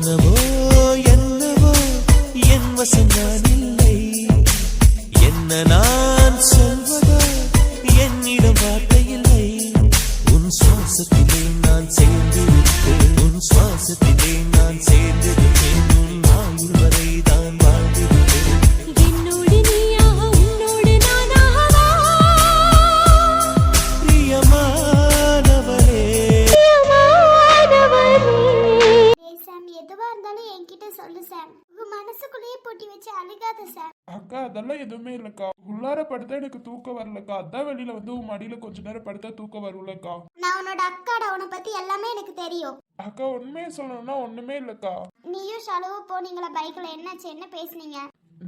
என்னவோ என்னவோ என் வசம் நான் இல்லை. என்ன நான் சொல்வதோ என்னிடம் வார்த்தை இல்லை. உன் சுவாசத்திலே நான் சேர்ந்திருப்பேன். உன் சுவாசத்திலே நான் சேர்ந்திருப்பேன். உன் ஆயுள் வரை தான் வாழ்ந்திருப்பேன். என்னோடு நீயாக உன்னோடு நானாகவா பிரியமானவரே. சாம், எதுவா இருந்தாலும் என்கிட்ட சொல்லு சாம். உங்க மனசுக்குள்ளேயே போட்டி வச்சு அழுகாத சாம். அக்கா அதெல்லாம் எதுவுமே இல்லக்கா. உள்ளார படுத்தா எனக்கு தூக்கம் வரலக்கா. அதான் வெளியில வந்து உன் மடியில கொஞ்ச நேரம் படுத்தா தூக்கம் வரும்லக்கா. நான் உன்னோட அக்காடா, உன்னை பத்தி எல்லாமே எனக்கு தெரியும். அக்கா உண்மையை சொல்லணும்னா ஒண்ணுமே இல்லக்கா. நீயும் ஷாலுவோ போனீங்களா பைக்ல? என்னாச்சு, என்ன பேசுனீங்க?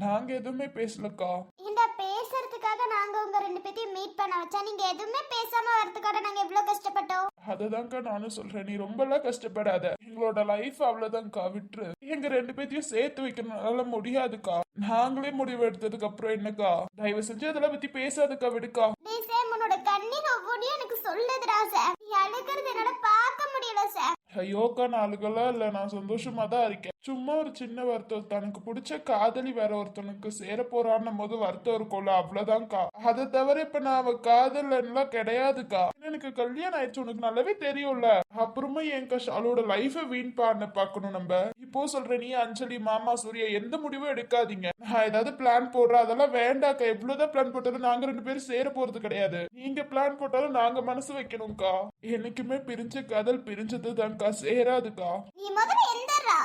நாங்க எதுவுமே பேசலக்கா. இந்த பேசுறதுக்காக நாங்க உங்க ரெண்டு பேத்தையும் மீட் பண்ண வச்சா, நீங்க எதுவுமே பேசாம வரதுக்காக நாங்க எவ்வளவு கஷ்டப்பட்டோம். அததான்க்கா நானும் சொல்றேன். நீ ரொம்பலாம் கஷ்டப்படாத. எங்களோட லைஃப் அவ்வளவுதான்க்கா. விட்டுரு. எங்க ரெண்டு பேத்தையும் சேர்த்து வைக்கிறதுனால முடியாதுக்கா. நாங்களே முடிவு எடுத்ததுக்கு அப்புறம் என்னக்கா? தயவு செஞ்சு அதெல்லாம் பத்தி பேசாதுக்கா. விடுக்கா. டேய் சாம், உன்னோட கண்ணீர் ஒவ்வொன்றையும் எனக்கு சொல்லுதுடா சாம். நீ அழுகிறது என்னால பார்க்க முடியல சாம். ஐயோக்கா நான் அழுகலாம் இல்ல. நான் சந்தோஷமா தான் இருக்கேன். சும்மா ஒரு சின்ன வருத்தம். தனக்கு பிடிச்ச காதலி வேற ஒருத்தனுக்கு சேர போறான்னும் போது வருத்தம் இருக்கும்ல, அவ்வளவுதான்க்கா. அதை தவிர இப்ப நான் அவ காதல்லாம் கிடையாதுக்கா. எனக்கு கல்யாணம் ஆயிடுச்சு, உனக்கு நல்லாவே தெரியும்ல. அப்புறமா என்கா ஷாலோட லைஃபை வீண் பண்ண பாக்கணும் நம்ம. இப்போ சொல்ற நீ அஞ்சலி மாமா சூர்யா எந்த முடிவும் எடுக்காதீங்க. நான் ஏதாவது பிளான் போடுறேன், அதெல்லாம் வேண்டாக்கா. எவ்வளவுதான் பிளான் போட்டாலும் நாங்க ரெண்டு பேரும் சேர போறது கிடையாது. நீங்க பிளான் போட்டாலும் நாங்க மனசு வைக்கணும்க்கா. என்னைக்குமே பிரிஞ்ச காதல் பிரிஞ்சது தான்க்கா, சேராதுக்கா. நீ முதல்ல எந்தறா?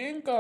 ஏன்க்கா?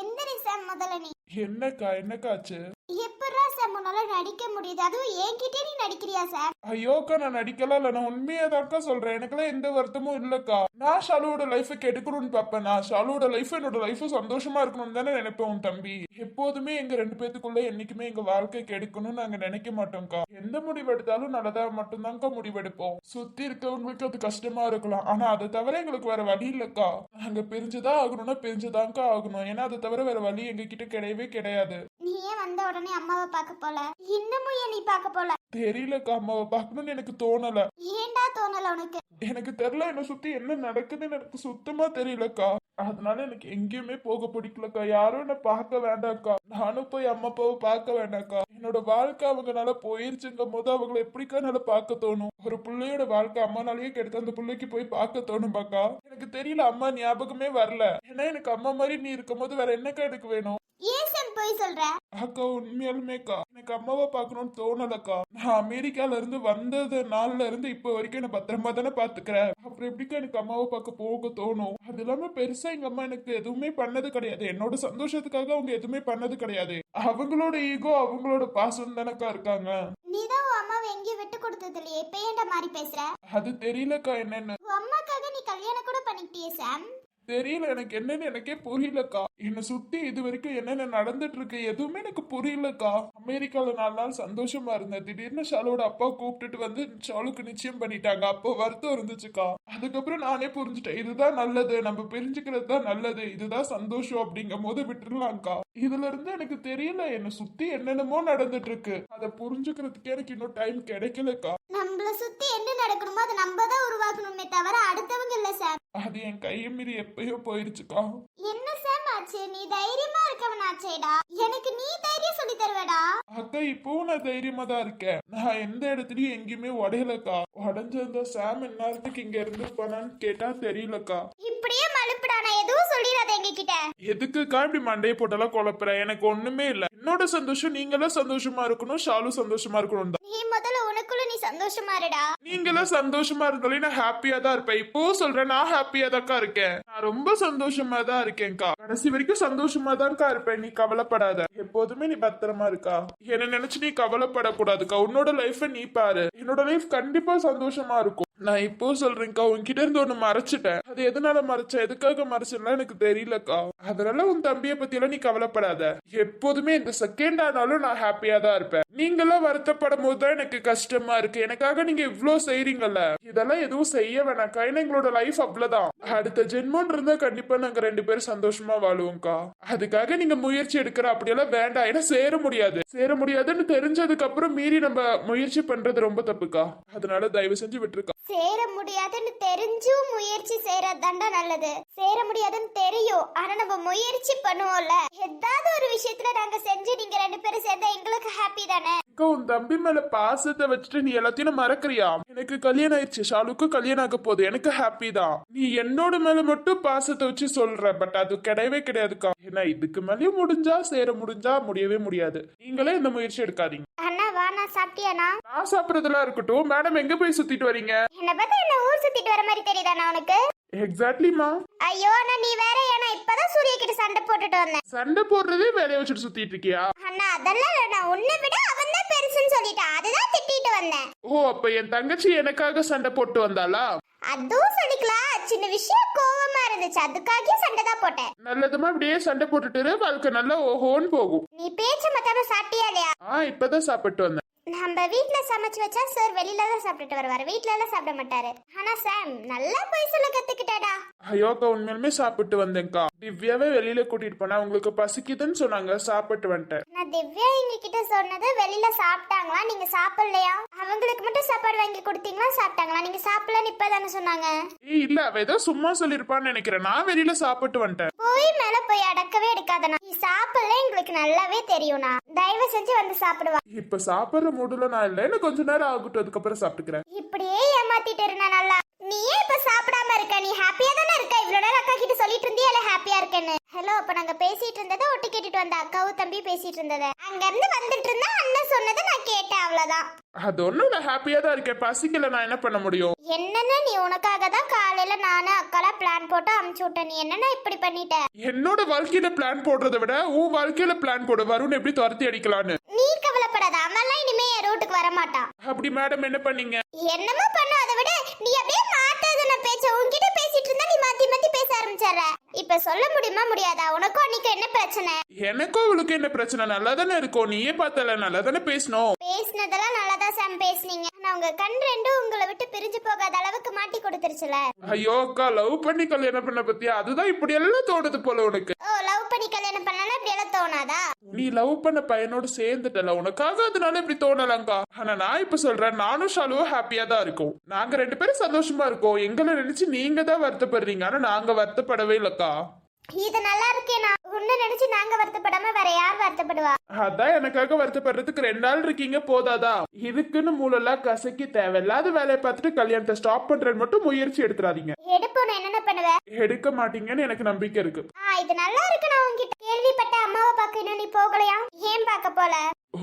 எந்தரி சாம் முதல்ல நீ. என்னக்கா என்னக்காச்சு? எப்படா சாம் உன்னால நடிக்க முடியுது? அதுவும் என்கிட்டே நீ நடிக்கிறியா சாம்? ஐயோக்கா நான் நடிக்கலாம் இல்ல. நான் உண்மையாதான்க்கா சொல்றேன். எனக்குலாம் எந்த வருத்தமும் இல்லக்கா. நான் ஷாலுவோட லைஃபை கெடுக்கணும்னு பாப்பேன். நான் ஷாலுவோட லைஃப் என்னோட லைஃப் சந்தோஷமா இருக்கணும்னு தானே நினைப்பேன். உன் தம்பி எப்போதுமே எங்க ரெண்டு பேத்துக்குள்ள என்னைக்குமே எங்க வாழ்க்கை கெடுக்கணும்னு நாங்க நினைக்க மாட்டோம்க்கா. எந்த முடிவு எடுத்தாலும் நல்லதா மட்டும்தான்க்கா முடிவெடுப்போம். சுத்தி இருக்கவங்களுக்கு அது கஷ்டமா இருக்கலாம், ஆனா அதை தவிர எங்களுக்கு வேற வழி இல்லக்கா. நாங்க பிரிஞ்சுதான் ஆகணும்னா பிரிஞ்சுதான்க்கா ஆகணும். ஏன்னா அதை தவிர வேற வழி எங்க கிட்ட கிடையவே கிடையாது. நீ ஏன் வந்த உடனே அம்மாவை பார்க்க போல? இன்னமும் ஏன் நீ பார்க்க போல? தெரியலக்கா. அம்மாவை பார்க்கணும்னு எனக்கு தோணல. ஏன்டா தோணல உனக்கு? எனக்கு தெரியல. என்ன சுத்தி என்ன நடக்குதுன்னு எனக்கு சுத்தமா தெரியலக்கா. அதனால எனக்கு எங்கேயுமே போக பிடிக்கலக்கா. யாரும் என்ன பார்க்க வேண்டாம்க்கா. நானும் போய் அம்மா அப்பாவை பார்க்க வேண்டாம்க்கா. என்னோட வாழ்க்கை அவங்கனால போயிருச்சுங்கும் போது அவங்களை எப்படிக்கா என்னால பார்க்க தோணும்? ஒரு பிள்ளையோட வாழ்க்கை அம்மானாலேயே கெடுத்து அந்த பிள்ளைக்கு போய் பார்க்க தோணும்பாக்கா. எனக்கு தெரியல. அம்மா ஞாபகமே வரல. ஏன்னா எனக்கு அம்மா மாதிரி நீ இருக்கும் போது வேற என்னக்கா எனக்கு வேணும்? ஏன் சாம் போய் சொல்ற? அக்கா உண்மையாலுமேக்கா எனக்கு அம்மாவை பார்க்கணும்னு தோணலக்கா. நான் அமெரிக்கால இருந்து வந்தது நாள்ல இருந்து இப்ப வரைக்கும் என்ன பத்திரமா தானே பாத்துக்கிறேன். அப்புறம் எப்படிக்கா எனக்கு அம்மாவை பார்க்க போக தோணும்? அது இல்லாம பெருசா எங்க அம்மா எனக்கு எதுவுமே பண்ணது கிடையாது. என்னோட சந்தோஷத்துக்காக அவங்க எதுவுமே பண்ணது கிடையாது. அவங்களோட ஈகோ அவங்களோட பாசம் தானக்கா இருக்காங்க. நீதான் உன் அம்மாவை எங்கேயும் விட்டு கொடுத்தது இல்லையே, இப்ப ஏன்டா மாறி பேசுற? அது தெரியலக்கா என்னன்னு. உன் அம்மாக்காக நீ கல்யாணம் கூட பண்ணிக்கிட்டியே சாம். தெரியல. எனக்கு என்னன்னு எனக்கே புரியலக்கா. என்னை சுத்தி இது வரைக்கும் என்னென்ன நடந்துட்டு இருக்கு எதுவுமே எனக்கு புரியலக்கா. அமெரிக்கால 4 நாள் சந்தோஷமா இருந்தேன். திடீர்னு ஷாலோட அப்பா கூப்பிட்டுட்டு வந்து ஷாலுக்கு நிச்சயம் பண்ணிட்டாங்க. அப்போ வருத்தம் இருந்துச்சுக்கா. அதுக்கப்புறம் நானே புரிஞ்சுட்டேன், இதுதான் நல்லது, நம்ம பிரிஞ்சுக்கிறது தான் நல்லது, இதுதான் சந்தோஷம் அப்படிங்கும் போது விட்டுருலாம்க்கா. இதுல இருந்து எனக்கு தெரியல. என்னை சுத்தி என்னென்னமோ நடந்துட்டு இருக்கு. அதை புரிஞ்சுக்கிறதுக்கு எனக்கு இன்னும் டைம் கிடைக்கலக்கா. நம்மள சுத்தி என்ன நடக்கணுமோ அதை நம்ம தான் உருவாக்கணுமே தவிர அடுத்தவங்க இல்ல சாம். அது என் கையை மீறி எப்பயோ போயிருச்சுக்கா. என்ன சாம் ஆச்சு? நீ தைரியமா இருக்கவனாச்சேடா. எனக்கு நீ தைரியம் சொல்லி தருவடா. அக்கா இப்பவும் நான் தைரியமா தான் இருக்கேன். நான் எந்த இடத்துலயும் எங்கேயுமே உடையலக்கா. உடஞ்சிருந்த சாம் இந்நேரத்துக்கு இங்க இருந்து போனான்னு கேட்டா தெரியலக்கா. இப்படியே மழுப்புடா. நான் எதுவும் சொல்லிடாத எங்க கிட்ட. எதுக்குக்கா இப்படி மண்டையை போட்டெல்லாம் குழப்புற? எனக்கு ஒண்ணுமே இல்ல. என்னோட சந்தோஷம் நீங்களும் சந்தோஷமா இருக்கணும், ஷாலும் சந்தோஷமா இருக்கணும் தான். நீ முதல்ல உனக்குள்ள நீ சந்தோஷமா இருடா. நீங்களும் சந்தோஷமா இருந்தாலே நான் ஹாப்பியா தான் இருப்பேன். இப்போ சொல்றேன், நான் ஹாப்பியா தான்க்கா இருக்கேன். நான் ரொம்ப சந்தோஷமா தான் இருக்கேன்க்கா. கடைசி வரைக்கும் சந்தோஷமா தான்க்கா இருப்பேன். நீ கவலைப்படாத. எப்போதுமே நீ பத்திரமா இருக்கா. என்ன நினைச்சு நீ கவலைப்படக்கூடாதுக்கா. உன்னோட லைஃப நீ பாரு. என்னோட லைஃப் கண்டிப்பா சந்தோஷமா இருக்கும். நான் இப்போ சொல்றேன்க்கா, உன்கிட்ட இருந்து ஒண்ணு மறைச்சிட்டேன். அது எதனால மறைச்சேன், எதுக்காக மறைச்சேன்னா எனக்கு தெரியலக்கா. அதனால உன் தம்பியை பத்தி எல்லாம் நீ கவலைப்படாத. எப்போதுமே இந்த செகண்ட் ஆனாலும் நான் ஹாப்பியா தான் இருப்பேன். நீங்களாம் வருத்தப்படும் போதுதான் எனக்கு கஷ்டமா இருக்கு. எனக்காக நீங்க இவ்வளவு செய்றீங்கல்ல, இதெல்லாம் எதுவும் செய்ய வேணாக்கா. ஏன்னா எங்களோட லைஃப் அவ்வளவுதான். அடுத்த ஜென்மம் இருந்தா கண்டிப்பா நாங்க 2 பேரும் சந்தோஷமா வாழுவோம்க்கா. அதுக்காக நீங்க முயற்சி எடுக்கிற அப்படியெல்லாம் வேண்டாம். ஏன்னா சேர முடியாதுன்னு தெரிஞ்சதுக்கு அப்புறம் மீறி நம்ம முயற்சி பண்றது ரொம்ப தப்புக்கா. அதனால தயவு செஞ்சு விட்டுருக்கா. சேர முடியாதுன்னு தெரிஞ்சும் முயற்சி செய்யறதுதான்டா நல்லது. சேர முடியாதுன்னு தெரியும், இருக்கும். ஆனா நம்ம முயற்சி பண்ணுவோம்ல, ஏதாவது ஒரு விஷயத்துல நாங்க செஞ்சு நீங்க 2 பேரும் சேர்ந்தா எங்களுக்கு ஹாப்பி தானே. அக்கா, உன் தம்பி மேல பாசத்தை வச்சுட்டு நீ எல்லாத்தையும் மறக்கறியா? எனக்கு கல்யாணம் ஆயிடுச்சு, ஷாலுக்கு கல்யாணம் ஆக போகுது, எனக்கு ஹாப்பி தான். நீ என்னோட மேல மட்டும் பாசத்தை வச்சு சொல்ற, பட் அது கிடையவே கிடையாதுக்கா. ஏன்னா இதுக்கு மேலேயும் முடிஞ்சா சேர முடிஞ்சா முடியவே முடியாது. நீங்களே இந்த முயற்சி எடுக்காதீங்க. அண்ணா வா, நான் சாப்பிட்டியாண்ணா? நான் சாப்பிடறதெல்லாம் இருக்கட்டும், மேடம் எங்க போய் சுத்திட்டு வரீங்க? என்ன பார்த்தா என்ன ஊர் சுத்திட்டு வர மாதிரி தெரியுதாண்ணா உனக்கு? எக்ஸாக்ட்லிமா. ஐயோ அண்ணா நீ வேற, ஏன்னா இப்பதான் சூரிய கிட்ட சண்டை போட்டுட்டு வந்தேன். சண்டை போடுறதே வேலையை வச்சுட்டு சுத்திட்டு இருக்கியா? அண்ணா அதெல்லாம் இல்ல, நான் உன்னை விட அவன் தான் பெருசுன்னு சொல்லிட்டான், அதுதான் திட்டிட்டு வந்தேன். ஓ, அப்ப என் தங்கச்சி எனக்காக சண்டை போட்டு வந்தாளா? அதுவும் சொல்லிக்கலாம், சின்ன விஷயம் கோவமா இருந்துச்சு, அதுக்காக சண்டை தான் போட்டேன். நல்லதுமா, அப்படியே சண்டை போட்டுட்டு வாழ்க்கை நல்லா ஓஹோன்னு போகும். நீ பேச்ச மத்தாம சாப்பிட்டியா இல்லையா? இப்பதான் சாப்பிட்டு வந்தேன். நம்ம வீட்ல சமைச்சு வச்சா சார் வெளியில தான் சாப்பிட்டுட்டு வருவாரு, வீட்ல எல்லாம் சாப்பிட மாட்டாரு. ஆனா சாம் நல்லா போய் சொல்ல கத்துக்கிட்டாடா. ஐயோக்கா, உண்மையுமே சாப்பிட்டு வந்தேன்க்கா. திவ்யாவே வெளியில கூட்டிட்டு போனா உங்களுக்கு பசிக்குதுன்னு சொன்னாங்க, சாப்பிட்டு வந்துட்டேன். நான் திவ்யா எங்க கிட்ட சொன்னது வெளியில சாப்பிட்டாங்களா, நீங்க சாப்பிடலையா? அவங்களுக்கு மட்டும் சாப்பாடு வாங்கி கொடுத்தீங்களா, சாப்பிட்டாங்களா? நீங்க சாப்பிடலன்னு இப்பதானே சொன்னாங்க. இல்ல, அவ ஏதோ சும்மா சொல்லிருப்பான்னு நினைக்கிறேன். நான் வெளியில சாப்பிட்டு வந்துட்டேன். போய் மேல போய் அடக்கவே எடுக்காதனா, நீ சாப்பிடல எங்களுக்கு நல்லாவே தெரியும்னா, தயவு செஞ்சு வந்து சாப்பிடுவா. இப்ப சாப்பிடுற மூடுல நான் இல்ல, இன்னும் கொஞ்ச நேரம் ஆகட்டும், அதுக்கப்புறம் சாப்பிட்டுக்கிறேன். இப்படியே ஏமாத்திட்டு இருந்தா நல்லா. நீ ஏன் இப்ப சாப்பிடாம இருக்க? நீ ஹாப்பியா தானே இருக்க? இவ்வளவு நேரம் அக்கா கிட்ட சொல்லிட்டு இருந்தியா ஹாப்பியா இருக்கேன்னு? ஹலோ, அப்ப நாங்க பேசிட்டு இருந்ததை ஒட்டு கேட்டுட்டு வந்த அக்காவும் தம்பி பேசிட்டு இருந்ததை அங்க இருந்து வந்துட்டு இருந்தா அண்ணன் சொன்னதை நான் கேட்டேன், அவ்வளவுதான். அது ஒண்ணும் நான் ஹாப்பியா தான் இருக்கேன். பசிக்கல, நான் என்ன பண்ண முடியும்? என்னன்னா நீ உனக்காக தான் காலையில நானும் அக்காலாம் பிளான் போட்டு அமுச்சு விட்டேன், நீ என்னன்னா இப்படி பண்ணிட்ட? என்னோட வாழ்க்கையில பிளான் போடுறதை விட உன் வாழ்க்கையில பிளான் போடு, வருண் எப்படி துரத்தி அடிக்கலான்னு. நீ கவலைப்படாத, அவன்லாம் இனிமே என் ரூட்டுக்கு வர மாட்டான். அப்படி மேடம் என்ன பண்ணீங்க? என்னமோ பண்ணு, அதை விட நீ அப்படியே மாத்தாதுன பேச்ச உன்கிட்ட பேசிட்டு இருந்தா நீ மாத்தி மாத்தி பேச ஆரம்பிச்சற. இப்ப சொல்ல முடியுமா முடியாதா? உனக்கும் அன்னைக்கு என்ன பிரச்சனை? எனக்கும் அவளுக்கு என்ன பிரச்சனை? நல்லா தானே இருக்கும், நீயே பார்த்தல, நல்லா தானே பேசணும். பேசினதெல்லாம் நல்லாதான் சாம் பேசுனீங்க, ஆனா உங்க கண் ரெண்டும் உங்களை விட்டு பிரிஞ்சு போகாத அளவுக்கு மாட்டி கொடுத்துருச்சுல. ஐயோ அக்கா, லவ் பண்ணி கல்யாணம் பண்ண பத்தியா? அதுதான் இப்படி எல்லாம் தோணுது போல உனக்கு. ஓ, லவ் பண்ணி கல்யாணம் பண்ணாலும் இப்படி எல்லாம் தோணாதா? நீ லவ் பண்ண பையனோட சேர்ந்துட்டல, உனக்காக அதனால இப்படி தோணலங்கா. ஆனா நான் இப்ப சொல்றேன், நானும் ஷாலுவும் ஹாப்பியா தான் இருக்கோம். நாங்க 2 பேரும் சந்தோஷமா இருக்கோம். எங்களை நினைச்சு நீங்க தான் வருத்தப்படுறீங்க, ஆனா நாங்க வருத்தப்படவே இல்லக்கா. இது நல்லா இருக்கேனா? உன்னை நினைச்சு நாங்க வருத்தப்படாம வேற யார் வருத்தப்படுவா? அதான் எனக்காக வருத்தப்படுறதுக்கு 2 நாள் இருக்கீங்க போதாதா? இதுக்குன்னு மூலெல்லாம் கசக்கி தேவையில்லாத வேலையை பார்த்துட்டு கல்யாணத்தை ஸ்டாப் பண்றேன்னு மட்டும் முயற்சி எடுத்துறாதீங்க. எடுப்போம், என்னென்ன பண்ணுவ? எடுக்க மாட்டீங்கன்னு எனக்கு நம்பிக்கை இருக்கு. இது நல்லா இருக்கு. நான் உன்கிட்ட கேள்விப்பட்ட அம்மாவை பார்க்க இன்னும் நீ போகலையா? ஏன் பார்க்க போல?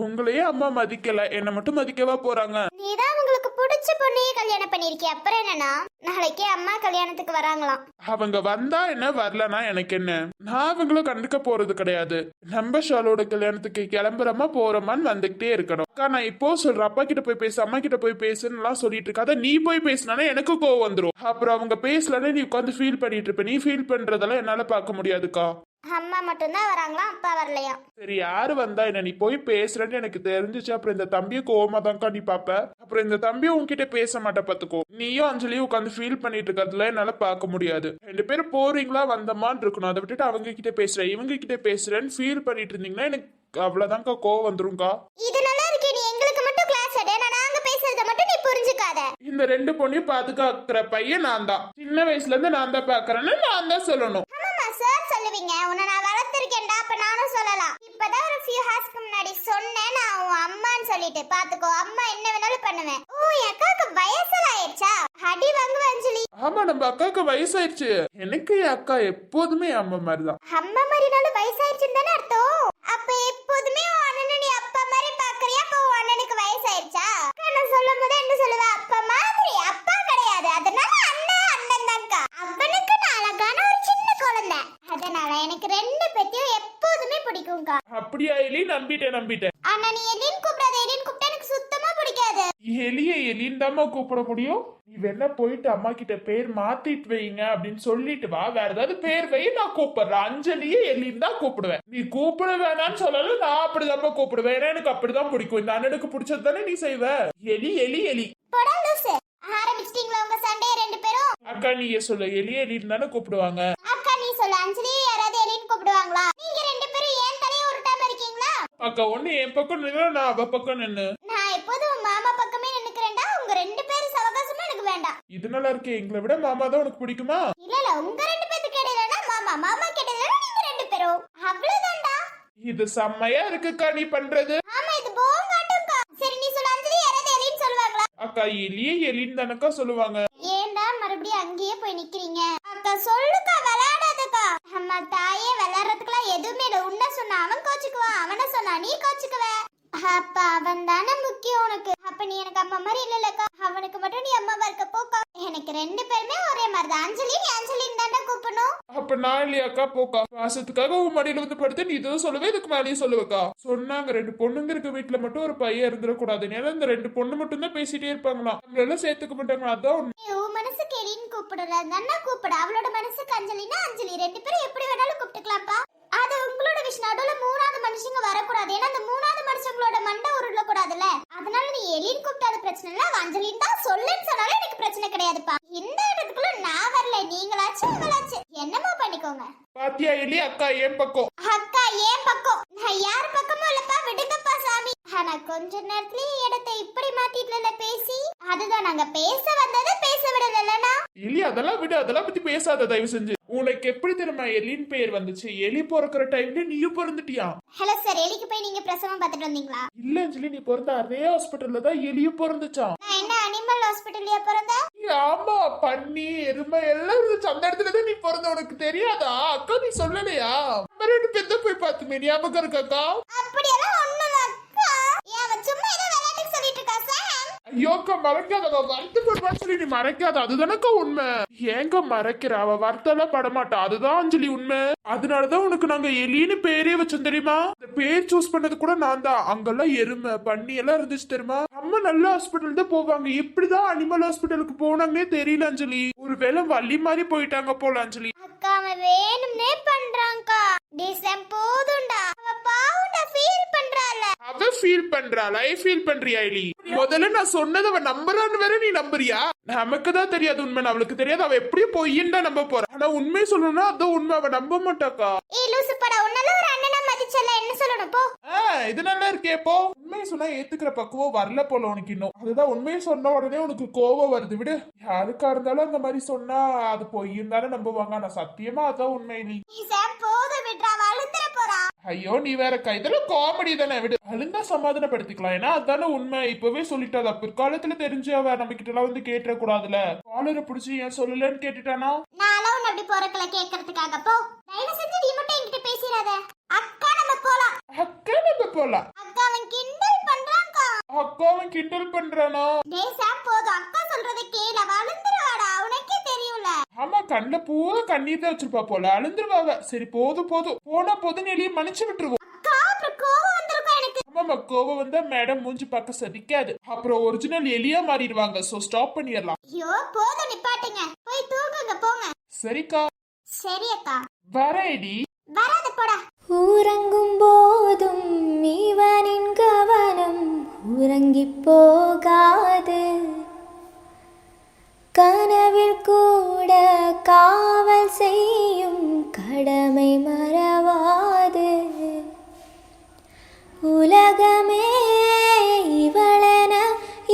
உங்களையே அம்மா மதிக்கல, என்ன மட்டும் மதிக்கவா போறாங்க? நீதான் உங்களுக்கு பிடிச்ச பொண்ணையே கல்யாணம் பண்ணிருக்கிய, அப்புறம் என்னன்னா நாளைக்கே அம்மா கல்யாணத்துக்கு வராங்களாம். அவங்க வந்தா என்ன, வரலனா எனக்கு என்ன? நான் அவங்களும் கண்டுக்க போறது கிடையாது. நம்ம ஷாலோட கல்யாணத்துக்கு கிளம்புறமா போறோமான்னு வந்துகிட்டே இருக்கணும். அக்கா, நான் இப்போ சொல்றேன், அப்பா கிட்ட போய் பேசு, அம்மா கிட்ட போய் பேசுன்னு எல்லாம் சொல்லிட்டு இருக்காத. நீ போய் பேசினானே எனக்கு கோவம் வந்துரும். அப்புறம் அவங்க பேசலன்னு நீ உட்காந்து ஃபீல் பண்ணிட்டு இருப்ப. நீ ஃபீல் பண்றதெல்லாம் என்னால பார்க்க முடியாதுக்கா. அம்மா மட்டும்தான் வராங்களாம், அப்பா வரலையா? சரி, யாரு வந்தா என்ன, நீ போய் பேசுறேன்னு எனக்கு தெரிஞ்சிச்சு. அப்புறம் இந்த தம்பியை கோவமா தான்க்கா நீ பாப்ப. அப்புறம் இந்த தம்பியும் உன்கிட்ட பேச மாட்ட பாத்துக்கோ. நீயும் அஞ்சலியும் உட்காந்து ஃபீல் பண்ணிட்டு இருக்கிறதுல என்னால பார்க்க முடியாது. 2 பேரும் போறீங்களா வந்தமான்னு இருக்கணும். அதை விட்டுட்டு அவங்க கிட்ட பேசுறேன் இவங்க கிட்ட பேசுறேன்னு ஃபீல் பண்ணிட்டு இருந்தீங்கன்னா எனக்கு அவ்வளவுதான்க்கா கோவம் வந்துரும்க்கா. இது நல்லா இருக்கு. நீ எங்களுக்கு மட்டும் கிளாஸ் எடு, நாங்க பேசுறத மட்டும் நீ புரிஞ்சுக்காத. இந்த 2 பொண்ணையும் பாதுகாக்கிற பையன் நான் தான். சின்ன வயசுல இருந்து நான் தான் பாக்குறேன்னு நான் தான் சொல்லணும். ஆமாமா சார் சொல்லுவீங்க, உன்னை நான் வளர்த்திருக்கேன்டா, அப்ப நானும் சொல்லலாம். இப்பதான் ஒரு ஃபியூ ஹார்ஸ்க்கு முன்னாடி சொன்னேன் நான் உன் அம்மான்னு சொல்லிட்டு. பாத்துக்கோ, அம்மா என்ன வேணாலும் பண்ணுவேன். ஓ, என் அக்காவுக்கு வயசுல ஆயிடுச்சா? அடி வாங்குவ அஞ்சலி. ஆமா, நம்ம அக்காவுக்கு வயசாயிருச்சு. எனக்கு என் அக்கா எப்போதுமே அம்மா மாதிரிதான். அம்மா மாதிரினாலும் வயசாயிருச்சுன்னு தானே அர்த்தம்? அப்ப எப்போதுமே உன் அண்ணனை நீ அப்பா மாதிரி பாக்குறியா? அப்ப உன் அண்ணனுக்கு வயசாயிருச்சா? நான் சொல்லும் போது என்ன சொல்லுவ? அப்பா மாதிரி, அப்பா கிடையாது, அதனால அண்ணன் அண்ணன் தான்க்கா. அவனுக்கு நான் அழகான ஒரு சின்ன குழந்தை, அதனால எனக்கு 2 பேத்தையும் எப்போதுமே பிடிக்கும்க்கா. அப்படியா எலி? நம்பிட்டேன். ஆனா நீ எலின்னு கூப்பிடாத, எலின்னு கூப்பிட்டா எனக்கு சுத்தமா பிடிக்காது. எலிய எலின்னு தாம்மா கூப்பிட முடியும். நீ வேணா போயிட்டு அம்மா கிட்ட பேர் மாத்திட்டு வைங்க அப்படின்னு சொல்லிட்டு வா. வேற ஏதாவது பேர் வை, நான் கூப்பிடுறேன். அஞ்சலியே எலின்னு தான் கூப்பிடுவேன். நீ கூப்பிட வேணான்னு சொல்லல, நான் அப்படிதான் கூப்பிடுவேன். ஏன்னா எனக்கு அப்படிதான் பிடிக்கும். இந்த அண்ணனுக்கு பிடிச்சது தானே நீ செய்வ. எலி எலி எலி. போடா லூசு, ஆரம்பிச்சிட்டீங்களா உங்க சண்டைய 2 பேரும்? அக்கா நீயே சொல்லு, எலி எலின்னு தானே கூப்பிடுவாங்க. அக்கா நீ சொல்லு, அஞ்சலி யாராவது எலின்னு கூப்பிடுவாங்களா? நீங்க 2 பேரும் ஏன் தலையை உருட்டாம இருக்கீங்களா? அக்கா, ஒண்ணு என் பக்கம் நின்று, நான் அவ பக்கம் நின்னு. நான் எப்போதும் உன் மாமா பக்கமே நின்னுக்கிறேன்டா. உங்க 2 பேரும் சவகாசமா எனக்கு வேண்டாம். இது நல்லா இருக்கு. எங்களை விட மாமா தான் உனக்கு பிடிக்குமா? இல்ல உங்க 2 பேத்துக்கு இடையிலனா மாமா, மாமா கிட்ட போயிரும். அவ்வளவுதான்டா. இது செம்மையா இருக்குக்கா நீ பண்றது. ஆமா இது போங்காட்டும்க்கா. சரி நீ சொல்ல அஞ்சலி யாராவது எலின்னு சொல்லுவாங்களா? அக்கா எலியே எலின்னு தானக்கா சொல்லுவாங்க. ஏன்டா மறுபடியும் அங்கேயே போய் நிக்கிறீங்க? அக்கா சொல்லுக்கா, விளையாடாதக்கா. அம்மா தாயே, விளையாடுறதுக்குலாம் எதுவுமே இல்ல. உன்ன சொன்னா அவன் கோச்சுக்குவான், அவனை சொன்னா நீ கோச்சுக்குவ. அப்ப அவன் தானே முக்கியம் உனக்கு. அப்ப நீ எனக்கு அம்மா மாதிரி இல்லலக்கா. அவனுக்கு மட்டும் நீ அம்மாவா இருக்க போக்கா. எனக்கு ரெண்டு பேருமே ஒரே மாதிரி தான். அஞ்சலி நீ அஞ்சலின்னு தானே கூப்பிடணும். அப்ப நான் இல்லையாக்கா போக்கா. பாசத்துக்காக உன் மடியில வந்து படுத்து நீ இதுவும் சொல்லுவே, இதுக்கு மேலேயும் சொல்லுவக்கா. சொன்னாங்க 2 பொண்ணுங்க இருக்க வீட்டுல மட்டும் ஒரு பையன் இருந்துடக்கூடாது. ஏன்னா இந்த 2 பொண்ணு மட்டும் தான் பேசிட்டே இருப்பாங்களாம். நம்மளால சேர்த்துக்க மாட்டாங்களா. அதான் நீ உன் மனசுக்கு எலின்னு கூப்பிடுற தானே கூப்பிடு. அவளோட மனசுக்கு அஞ்சலினா அஞ்சலி. 2 பேரும் எப்படி வேணாலும் கூப்பிட்டுக்கலாம்ப்பா. அது உங்களோட விஷயம். நடுவுல 3வது மனுஷங்க வரக்கூடாது. ஏன்னா அந்த 3வது மனுஷங்களோட மண்டை உருள கூடாதுல்ல. அதனால நீ எலின்னு கூப்பிட்டாத பிரச்சனை இல்ல. அஞ்சலின்னு தான் சொல்லுன்னு சொன்னாலும் எனக்கு பிரச்சனை கிடையாதுப்பா. இந்த இடத்துக்குள்ள நான் வரல. நீங்களாச்சும் இவளாச்சு என்னமோ பண்ணிக்கோங்க. பாத்தியா எலி, அக்கா ஏன் பக்கம். அக்கா ஏன் பக்கம்? நான் யார் பக்கமும் இல்லப்பா. விடுங்கப்பா சாமி. ஆனா கொஞ்ச நேரத்துலயே இடத்தை இப்படி மாத்திட்டுல பேசி. அதுதான் நாங்க பேச வந்ததை பேச விடலன்னா. எலி அதெல்லாம் விடு, அதெல்லாம் பத்தி பேசாத தயவு செஞ்சு. உனக்கு எப்படி தெரியுமா எலின் பேர் வந்துச்சு? எலி பிறக்கிற டைம்ல நீயும் பிறந்துட்டியா? ஹலோ சார், எலிக்கு போய் நீங்க பிரசவம் பார்த்துட்டு வந்தீங்களா? இல்ல அஞ்சலி, நீ பிறந்த அதே ஹாஸ்பிட்டல்ல தான் எலியும் பிறந்துச்சான். நான் என்ன அனிமல் ஹாஸ்பிட்டல்லயா பிறந்தேன்? ஆமா, பன்னி எருமை எல்லாம் இருந்துச்சு. அந்த இடத்துல தான் நீ பிறந்த. உனக்கு தெரியாதா? அக்கா நீ சொல்லலையா? நம்ம 2 பேர் தான் போய் பார்த்துமே. ஞாபகம் இருக்காக்கா? அப்படியெல்லாம் ஒண்ணும் இல்ல அக்கா. ஏன் அவன் சும்மா ஏதோ விளையாட்டுக்கு சொல்லிட்டு இருக்கா சார்? ஐயோக்கா மறைக்காத. அவ வருத்தப்படுவான்னு சொல்லி நீ மறைக்காத. அதுதானக்கா உண்மை. ஏங்க மறைக்கிற? அவ வருத்தம்லாம் படமாட்டா. அதுதான் அஞ்சலி உண்மை. அதனாலதான் உனக்கு நாங்க எலின்னு பேரே வச்சோம் தெரியுமா? இந்த பேர் சூஸ் பண்ணது கூட நான் தான். அங்கெல்லாம் எருமை பன்னி எல்லாம் இருந்துச்சு தெரியுமா? அம்மா நல்ல ஹாஸ்பிட்டல் தான் போவாங்க. எப்படிதான் அனிமல் ஹாஸ்பிட்டலுக்கு போனாங்கன்னே தெரியல அஞ்சலி. ஒருவேளை வள்ளி மாதிரி போயிட்டாங்க போல அஞ்சலி. அக்கா அவன் வேணும்னே பண்றான்க்கா. டிசம் போதும்டா. அவ பாவுண்டா ஃபீல் பண்றால. அவ ஃபீல் பண்றாளா? ஃபீல் பண்றியா எலி? முதல்ல நான் சொன்னதை அவ நம்புறான்னு வேற நீ நம்புறியா? நமக்கு தான் தெரியாது உண்மை. அவளுக்கு தெரியாது. அவ எப்படியும் பொய்ன்னு தான் நம்ப போறா. ஆனா உண்மை சொல்லணும்னா அதான் உண்மை. அவ நம்ப மாட்டாக்கா. ஏய் லூசு படா, உன்னால ஒரு அண்ணனா மதிச்சல. என்ன சொல்லணும் போ. இது நல்லா இருக்கே போ. உண்மையை சொன்னா ஏத்துக்கிற பக்குவம் வரல போல உனக்கு இன்னும். அதுதான் உண்மையை சொன்ன உடனே உனக்கு கோவம் வருது. விடு, யாருக்கா இருந்தாலும் அந்த மாதிரி சொன்னா அது பொய்யும் தானே நம்புவாங்க. ஆனா சத்தியமா அதான் உண்மை. நீ சாம் போது விட்றா, வழுந்துற போறா. ஐயோ நீ வேற இதெல்லாம் காமெடி தானே. விடு, அழுந்தா சமாதானப்படுத்திக்கலாம். ஏன்னா அதானே உண்மை. இப்பவே சொல்லிட்டாதா. பிற்காலத்துல தெரிஞ்சு அவ நம்ம கிட்ட எல்லாம் வந்து கேட்டுற கூடாதுல. காலரை புடிச்சு ஏன் சொல்லலன்னு கேட்டுட்டானா? நானும் உன்னை அப்படி போறக்கல கேட்கறதுக்காக போ. தயவு செஞ்சு நீ மட்டும் என்கிட்ட பேசிடாத. அக்கா நம்ம போலாம். அக்கா நம்ம போலாம். அக்கா அவன் கிண்டல் பண்றான்க்கா. அக்காவும் கிண்டல் பண்றானா? டேய் சாம் போதும். அக்கா சொல்றதை கேளு. வழுந்துருவாடா, உனக்கே தெரியும்ல. ஆமா, கண்ணுல பூரா கண்ணீர் தான் வச்சிருப்பா போல. அழுந்துருவாங்க. சரி போதும் போதும். போனா போதும் எலியை மன்னிச்சு விட்டுருவோம். அக்கா அப்புறம் கோவம் வந்திருக்கும் எனக்கு. ஆமாமா, கோவம் வந்தா மேடம் மூஞ்சி பார்க்க சதிக்காது. அப்புறம் ஒரிஜினல் எலியா மாறிடுவாங்க. சோ ஸ்டாப் பண்ணிடலாம். ஐயோ போதும், நிப்பாட்டுங்க. போய் தூங்குங்க போங்க. சரிக்கா. சரி அக்கா. வரேடி. வராத போடா. உறங்கும் போதும் இவனின் கவனம் உறங்கி போகாது. கனவில் கூட காவல் செய்யும் கடமை மறவாது. உலகமே இவளென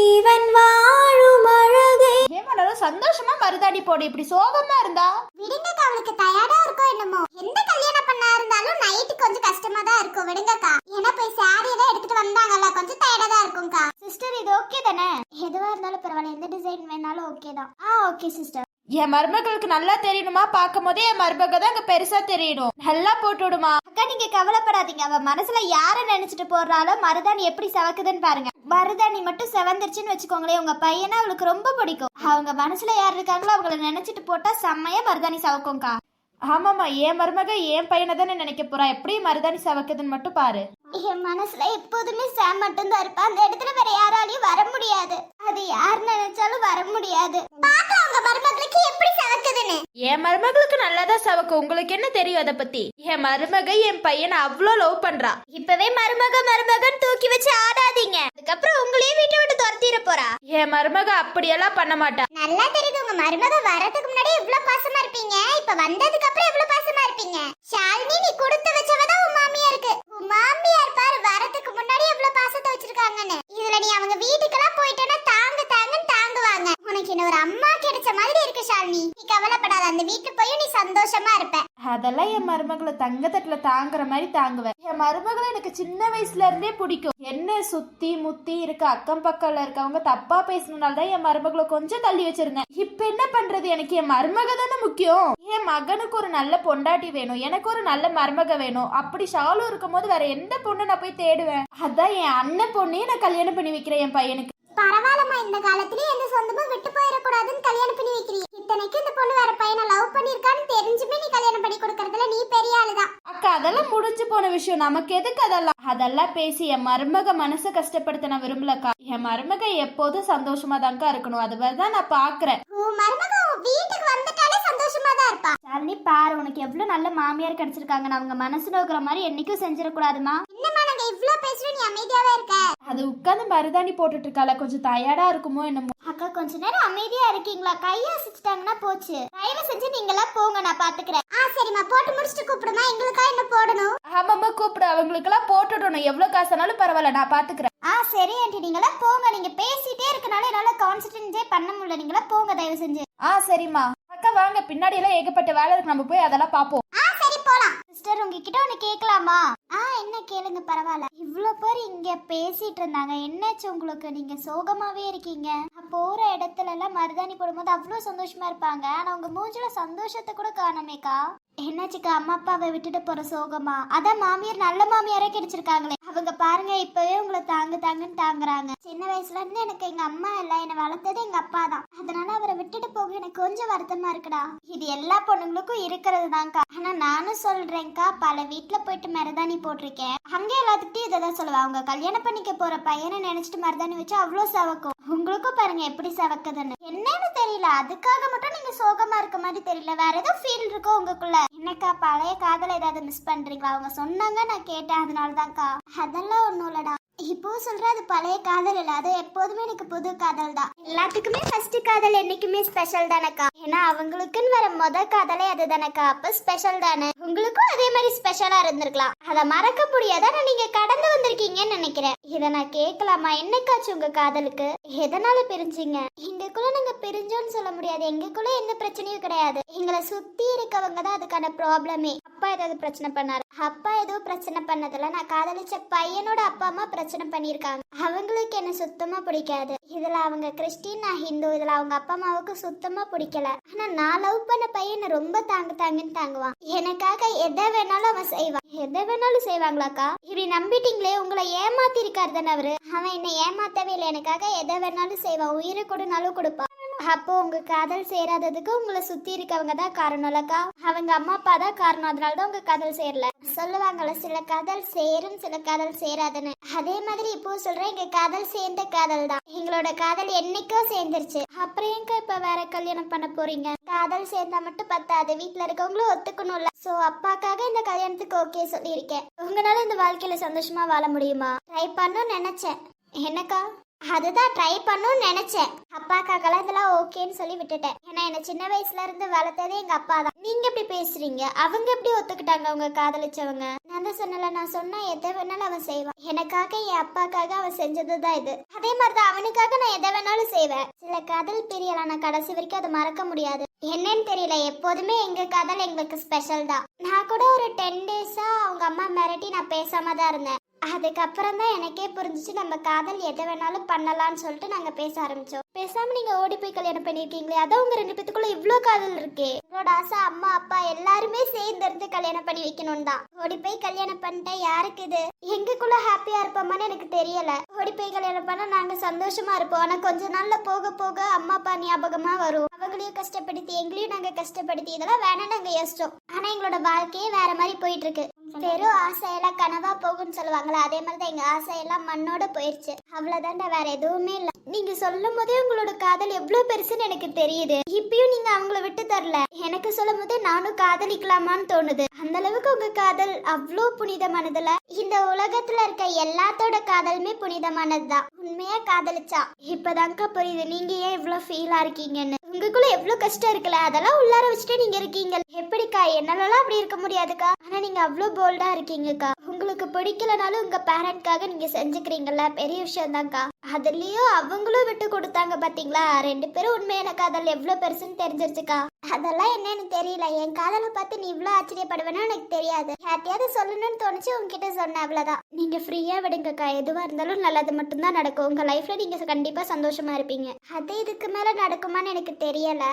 இவன் வாழும் அழகை. ஏமாலும் சந்தோஷமா மருதாணி போடு. இப்படி சோகமா இருந்தா விடுங்கக்கா, அவளுக்கு டயர்டா இருக்கும் என்னமோ. எந்த கல்யாணம் பண்ணா இருந்தாலும் நைட்டு கொஞ்சம் கஷ்டமா தான் இருக்கும். விடுங்கக்கா. ஏன்னா போய் சாரி எல்லாம் எடுத்துட்டு வந்தாங்கல்ல, கொஞ்சம் டயர்டா தான் இருக்கும்க்கா. சிஸ்டர் இது ஓகே தானே? எதுவா இருந்தாலும் பரவாயில்ல. எந்த டிசைன் வேணாலும் ஓகே தான். Okay sister. என் மருமகளுக்கு நல்லா தெரியணுமா? பார்க்கும் போதே என் மருமக தான் அங்க பெருசா தெரியணும். நல்லா போட்டு விடுமா. அக்கா நீங்க கவலைப்படாதீங்க. அவ மனசுல யார நினைச்சிட்டு போறாளோ மருதாணி எப்படி செவக்குதுன்னு பாருங்க. மருதாணி மட்டும் செவந்துருச்சுன்னு வச்சுக்கோங்களேன், உங்க பையனை அவளுக்கு ரொம்ப பிடிக்கும். அவங்க மனசுல யார் இருக்காங்களோ அவங்கள நினைச்சிட்டு போட்டா செம்மையா மருதாணி செவக்கும்க்கா. ஆமாமா, என் மருமக என் பையனை தானே நினைக்க போறா. எப்படி மருதாணி செவக்குதுன்னு மட்டும் பாரு. என் மனசுல எப்போதுமே சாம் மட்டும்தான் இருப்பா. அந்த இடத்துல வேற யாராலையும் வர முடியாது. அது யார் நினைச்சாலும் வர முடியாது. பாக்கலாம் உங்க மருமகளுக்கு எப்படி செவக்குதுன்னு. என் மருமகளுக்கு நல்லாதான் செவக்கும். உங்களுக்கு என்ன தெரியும் அதை பத்தி? என் மருமக என் பையனை அவ்வளோ லவ் பண்றா. இப்பவே மருமகன் தூக்கி வச்சு ஆடாதீங்க. அதுக்கப்புறம் உங்களையும் வீட்டை விட்டு துரத்திட போறா. என் மருமக அப்படியெல்லாம் பண்ண மாட்டா. நல்லா தெரியுது உங்க மருமக வரதுக்கு முன்னாடி எவ்வளவு பாசமா இருப்பீங்க. இப்ப வந்ததுக்கு அப்புறம் எவ்வளவு பாசமா இருப்பீங்க. ஷாலினி நீ கொடுத்து வச்சவதான் உன் மாமியா இருக்கு. உன் மாமியார் பாரு வரதுக்கு முன்னாடி எவ்வளவு பாசத்தை வச்சிருக்காங்கன்னு. இதுல நீ அவங்க வீட்டுக்கெல்லாம் போயிட்டேன்னா தாங்கன்னு தாங்குவாங்க. உனக்கு இன்னொரு அம்மா கிடைச்ச மாதிரி இருக்கு ஷாலினி. நீ கவலைப்படாத. அந்த வீட்டுக்கு போய் நீ சந்தோஷமா இருப்ப. அதெல்லாம் என் மருமகளை தங்கத்தட்டுல தாங்குற மாதிரி தாங்குவேன். என் மருமகளை எனக்கு சின்ன வயசுல இருந்தே பிடிக்கும். என்ன சுத்தி முத்தி இருக்க அக்கம் பக்கம்ல இருக்கவங்க தப்பா பேசினால்தான் என் மருமகளை கொஞ்சம் தள்ளி வச்சிருந்தேன். இப்ப என்ன பண்றது, எனக்கு என் மருமக தானே முக்கியம். என் மகனுக்கு ஒரு நல்ல பொண்டாட்டி வேணும், எனக்கு ஒரு நல்ல மருமக வேணும். அப்படி ஷாலு இருக்கும் போது வேற எந்த பொண்ணு நான் போய் தேடுவேன்? அதான் என் அண்ணன் பொண்ணையே நான் கல்யாணம் பண்ணி வைக்கிறேன் என் பையனுக்கு. பரவாயில்லம்மா, இந்த காலத்துல எந்த சொந்தமும் விட்டு போயிடக்கூடாதுன்னு கல்யாணம் பண்ணி வைக்கிறீங்க. இத்தனைக்கு இந்த பொண்ணு வேற பையனை லவ் பண்ணிருக்கான்னு தெரிஞ்சுமே நீ கல்யாணம் பண்ணி கொடுக்கறதுல நீ பெரிய ஆளுதான். அக்கா அதெல்லாம் முடிஞ்சு போன விஷயம், நமக்கு எதுக்கு அதெல்லாம் பேசி என் மருமக மனசை கஷ்டப்படுத்த நான் விரும்பலக்கா. என் மருமக எப்போதும் சந்தோஷமா தான்க்கா இருக்கணும், அதுதான் நான் பாக்குறேன். மருமக வீட்டுக்கு வந்துட்டாலே சந்தோஷமா தான் இருப்பா. சாலினி பாரு, உனக்கு எவ்வளவு நல்ல மாமியார் கிடைச்சிருக்காங்க. நான் அவங்க மனசு நோக்கிற மாதிரி என்னைக்கும் செஞ்சிடக்கூடாதுமா. என்னம்மா நாங்க இவ்ளோ பேசுறோம், நீ அமைதியாவே இருக்க? அது உட்கார்ந்து மருதாணி போட்டுட்டு இருக்கால, கொஞ்சம் டயர்டா இருக்குமோ என்னமோ. அக்கா கொஞ்ச நேரம் அமைதியா இருக்கீங்களா? கையை அசைச்சிட்டாங்கன்னா போச்சு. தயவு செஞ்சு நீங்களா போங்க, நான் பாத்துக்கிறேன். சரிம்மா, போட்டு முடிச்சுட்டு கூப்பிடுமா, எங்களுக்கா என்ன போடணும்? ஆமாம்மா கூப்பிடு, அவங்களுக்கு எல்லாம் போட்டுடணும். எவ்வளவு காசானாலும் பரவாயில்ல, நான் பாத்துக்கிறேன். சரி ஆண்டி, நீங்களா போங்க. நீங்க பேசிட்டே இருக்கனால என்னால கான்சென்ட்ரேட்டே பண்ண முடியல. நீங்களா போங்க தயவு செஞ்சு. சரிம்மா. அக்கா வாங்க, பின்னாடி எல்லாம் ஏகப்பட்ட வேலை இருக்கு, நம்ம போய் அதெல்லாம் பாப்போம். சரி போலாம். சிஸ்டர் உங்ககிட்ட ஒண்ணு கேட்கலாமா? என்ன கேளுங்க, பரவாயில்ல. இவ்ளோ பேர் இங்க பேசிட்டு இருந்தாங்க, என்னாச்சு உங்களுக்கு? நீங்க சோகமாவே இருக்கீங்க. போற இடத்துல எல்லாம் மருதாணி போடும்போது அவ்வளவு சந்தோஷமா இருப்பாங்க, ஆனா உங்க மூஞ்சில சந்தோஷத்தை கூட காணமேக்கா. என்னாச்சுக்கா? அம்மா அப்பாவை விட்டுட்டு போற சோகமா? அதான் மாமியார் நல்ல மாமியாரே கிடைச்சிருக்காங்களே, அவங்க பாருங்க இப்பவே உங்களை தாங்குன்னு தாங்குறாங்க. சின்ன வயசுல இருந்து எனக்கு எங்க அம்மா இல்ல, என்னை வளர்த்தது எங்க அப்பா தான். அதனால அவரை விட்டுட்டு போக எனக்கு கொஞ்சம் வருத்தமா இருக்குடா. இது எல்லா பொண்ணுங்களுக்கும் இருக்கிறது தான்க்கா. ஆனா நானும் சொல்றேன்க்கா, பல வீட்டுல போயிட்டு மருதாணி போட்டிருக்கேன். அங்க எல்லாத்துக்கிட்டையும் இதான் சொல்லுவா, அவங்க கல்யாணம் பண்ணிக்க போற பையனை நினைச்சிட்டு மருதாணி வச்சா அவ்வளவு சவக்கும். உங்களுக்கும் பாருங்க எப்படி சவக்குதுன்னு. என்னன்னு தெரியல, அதுக்காக மட்டும் நீங்க சோகமா இருக்க மாதிரி தெரியல. வேற ஏதோ ஃபீல் இருக்கோ உங்களுக்குள்ள. என்னக்கா பழைய காதல ஏதாவது மிஸ் பண்றீங்களா? அவங்க சொன்னாங்க, நான் கேட்டேன், அதனாலதான்க்கா. அதெல்லாம் ஒண்ணும் இல்லடா. இப்போ சொல்ற அது பழைய காதல் இல்ல, அது எப்போதுமே எனக்கு புது காதல் தான். எல்லாத்துக்குமே ஃபர்ஸ்ட் காதல் என்னைக்குமே ஸ்பெஷல் தானக்கா. ஏன்னா அவங்களுக்குன்னு வர முத காதலே அது தானக்கா, அப்ப ஸ்பெஷல் தானே. உங்களுக்கும் அதே மாதிரி ஸ்பெஷலா இருந்திருக்கலாம், அதை மறக்க முடியாதா? நீங்க கடந்து வந்திருக்கீங்கன்னு நினைக்கிறேன். இத நான் கேட்கலாமா? என்னக்காச்சு உங்க காதலுக்கு? எதனால பிரிஞ்சீங்க? எங்களுக்குள்ள நாங்க பிரிஞ்சோன்னு சொல்ல முடியாது, எங்களுக்குள்ள எந்த பிரச்சனையும் கிடையாது. எங்களை சுத்தி இருக்கவங்க தான் அதுக்கான ப்ராப்ளமே. அப்பா ஏதாவது பிரச்சனை பண்ணாரு? அப்பா ஏதோ பிரச்சனை பண்ணதில்ல. நான் காதலிச்ச பையனோட அப்பா அம்மா பிரச்சனை பண்ணிருக்காங்க, அவங்களுக்கு என்ன சுத்தமா பிடிக்காது. இதுல அவங்க கிறிஸ்டின், நான் ஹிந்து. இதுல அவங்க அப்பா அம்மாவுக்கு சுத்தமா பிடிக்கல. ஆனா நான் லவ் பண்ண பையனை ரொம்ப தாங்குன்னு தாங்குவான். எனக்காக எதை வேணாலும் அவன் செய்வான். எதை வேணாலும் செய்வாங்களாக்கா? இப்படி நம்பிட்டீங்களே, உங்களை ஏமாத்தி இருக்காரு தானே அவரு. அவன் என்ன ஏமாத்தவே இல்லை, எனக்காக எதை வேணாலும் செய்வான், உயிரை கொடுனாலும் கொடுப்பான். அப்போ உங்க காதல் சேராததுக்கு உங்களை சுத்தி இருக்கவங்க தான் காரணம் இல்லக்கா, அவங்க அம்மா அப்பா தான் காரணம். அதனாலதான் உங்க காதல் சேரல. சொல்லுவாங்கல்ல, சில காதல் சேரும் சில காதல் சேராதுன்னு. அதே மாதிரி இப்போ சொல்றேன், எங்க காதல் சேர்ந்த காதல் தான். எங்களோட காதல் என்னைக்கோ சேர்ந்துருச்சு. அப்புறம் எங்க இப்ப வேற கல்யாணம் பண்ண போறீங்க? காதல் சேர்ந்தா மட்டும் பத்தாது, வீட்டுல இருக்கவங்களும் ஒத்துக்கணும்ல. சோ அப்பாக்காக இந்த கல்யாணத்துக்கு ஓகே சொல்லியிருக்கேன். உங்களால இந்த வாழ்க்கையில சந்தோஷமா வாழ முடியுமா? ட்ரை பண்ணணும்னு நினைச்சேன். என்னக்கா? அதுதான் ட்ரை பண்ணணும்னு நினைச்சேன். அப்பாக்காகலாம் இதெல்லாம் ஓகேன்னு சொல்லி விட்டுட்டேன். ஏன்னா என்ன சின்ன வயசுல இருந்து வளர்த்ததே எங்க அப்பா தான். நீங்க எப்படி பேசுறீங்க? அவங்க எப்படி ஒத்துக்கிட்டாங்க அவங்க காதலிச்சவங்க? நான் தான் சொன்னல, நான் சொன்னா எதை வேணாலும் அவன் செய்வான். எனக்காக என் அப்பாக்காக அவன் செஞ்சதுதான் இது. அதே மாதிரிதான் அவனுக்காக நான் எதை வேணாலும் செய்வேன். சில காதல் பிரியலாம், நான் கடைசி வரைக்கும் அதை மறக்க முடியாது. என்னன்னு தெரியல, எப்போதுமே எங்க காதல் எங்களுக்கு ஸ்பெஷல் தான். நான் கூட ஒரு 10 டேஸா அவங்க அம்மா மிரட்டி நான் பேசாம தான் இருந்தேன். அதுக்கப்புறம் தான் எனக்கே புரிஞ்சிச்சு, நம்ம காதல் எதை வேணாலும் பண்ணலாம்னு சொல்லிட்டு நாங்க பேச ஆரம்பிச்சோம். பேசாம நீங்க ஓடி போய் கல்யாணம் பண்ணிருக்கீங்களே, அதான் உங்க 2 பேத்துக்குள்ள இவ்ளோ காதல் இருக்கே. என்னோட ஆசை அம்மா அப்பா எல்லாருமே சேர்ந்து இருந்து கல்யாணம் பண்ணி வைக்கணும் தான். ஓடி போய் கல்யாணம் பண்ணிட்டேன், யாருக்கு இது? எங்களுக்குள்ள ஹாப்பியா இருப்போமான்னு எனக்கு தெரியல. ஓடி போய் கல்யாணம் பண்ணா நாங்க சந்தோஷமா இருப்போம், ஆனா கொஞ்ச நாள்ல போக போக அம்மா அப்பா ஞாபகமா வரும். அவங்களையும் கஷ்டப்படுத்தி எங்களையும் நாங்க கஷ்டப்படுத்தி இதெல்லாம் வேணாம் நாங்க யோசிச்சோம். ஆனா எங்களோட வாழ்க்கையே வேற மாதிரி போயிட்டு இருக்கு. வெறும் ஆசையெல்லாம் கனவா போகும்னு சொல்லுவாங்களா, அதே மாதிரிதான் எங்க ஆசையெல்லாம் மண்ணோட போயிடுச்சு. அவ்வளவுதான்டா, வேற எதுவுமே இல்ல. நீங்க சொல்லும் போதே உங்களோட காதல் எவ்வளவு பெருசுன்னு எனக்கு தெரியுது. இப்பயும் நீங்க அவங்கள விட்டு தரல. எனக்கு சொல்லும் போதே நானும் காதலிக்கலாமான்னு தோணுது. அந்த அளவுக்கு உங்க காதல் அவ்வளோ புனிதமானதுல. இந்த உலகத்துல இருக்க எல்லாத்தோட காதலுமே புனிதமானதுதான். உண்மையா காதலிச்சா இப்பதான்க்கா புரியுது நீங்க ஏன் இவ்வளவு ஃபீலா இருக்கீங்கன்னு. உங்களுக்குள்ள எவ்வளவு கஷ்டம் இருக்குல்ல, அதெல்லாம் உள்ளார வச்சுட்டு நீங்க இருக்கீங்க. எப்படிக்கா? என்னாலலாம் அப்படி இருக்க முடியாதுக்கா. ஆனா நீங்க அவ்வளவு போல்டா இருக்கீங்கக்கா. உங்களுக்கு பிடிக்கலனாலும் உங்க பேரண்ட்காக நீங்க செஞ்சுக்கிறீங்கல்ல, பெரிய விஷயம் தான்க்கா. அதுலயும் அவங்களும் விட்டு கொடுத்தாங்க பாத்தீங்களா? 2 பேரும் உண்மையான காதல் எவ்வளவு பெருசுன்னு தெரிஞ்சிருச்சுக்கா. அதெல்லாம் என்னன்னு தெரியல. என் காதலை பார்த்து நீ இவ்வளவு ஆச்சரியப்படுவேன்னு எனக்கு தெரியாது. யார்ட்டையாவது சொல்லணும்னு தோணுச்சு, உங்ககிட்ட சொன்ன, அவ்வளவுதான். நீங்க ஃப்ரீயா விடுங்கக்கா, எதுவா இருந்தாலும் நல்லது மட்டும்தான் நடக்கும். உங்க லைஃப்ல நீங்க கண்டிப்பா சந்தோஷமா இருப்பீங்க. அது இதுக்கு மேல நடக்குமான்னு எனக்கு தெரியல,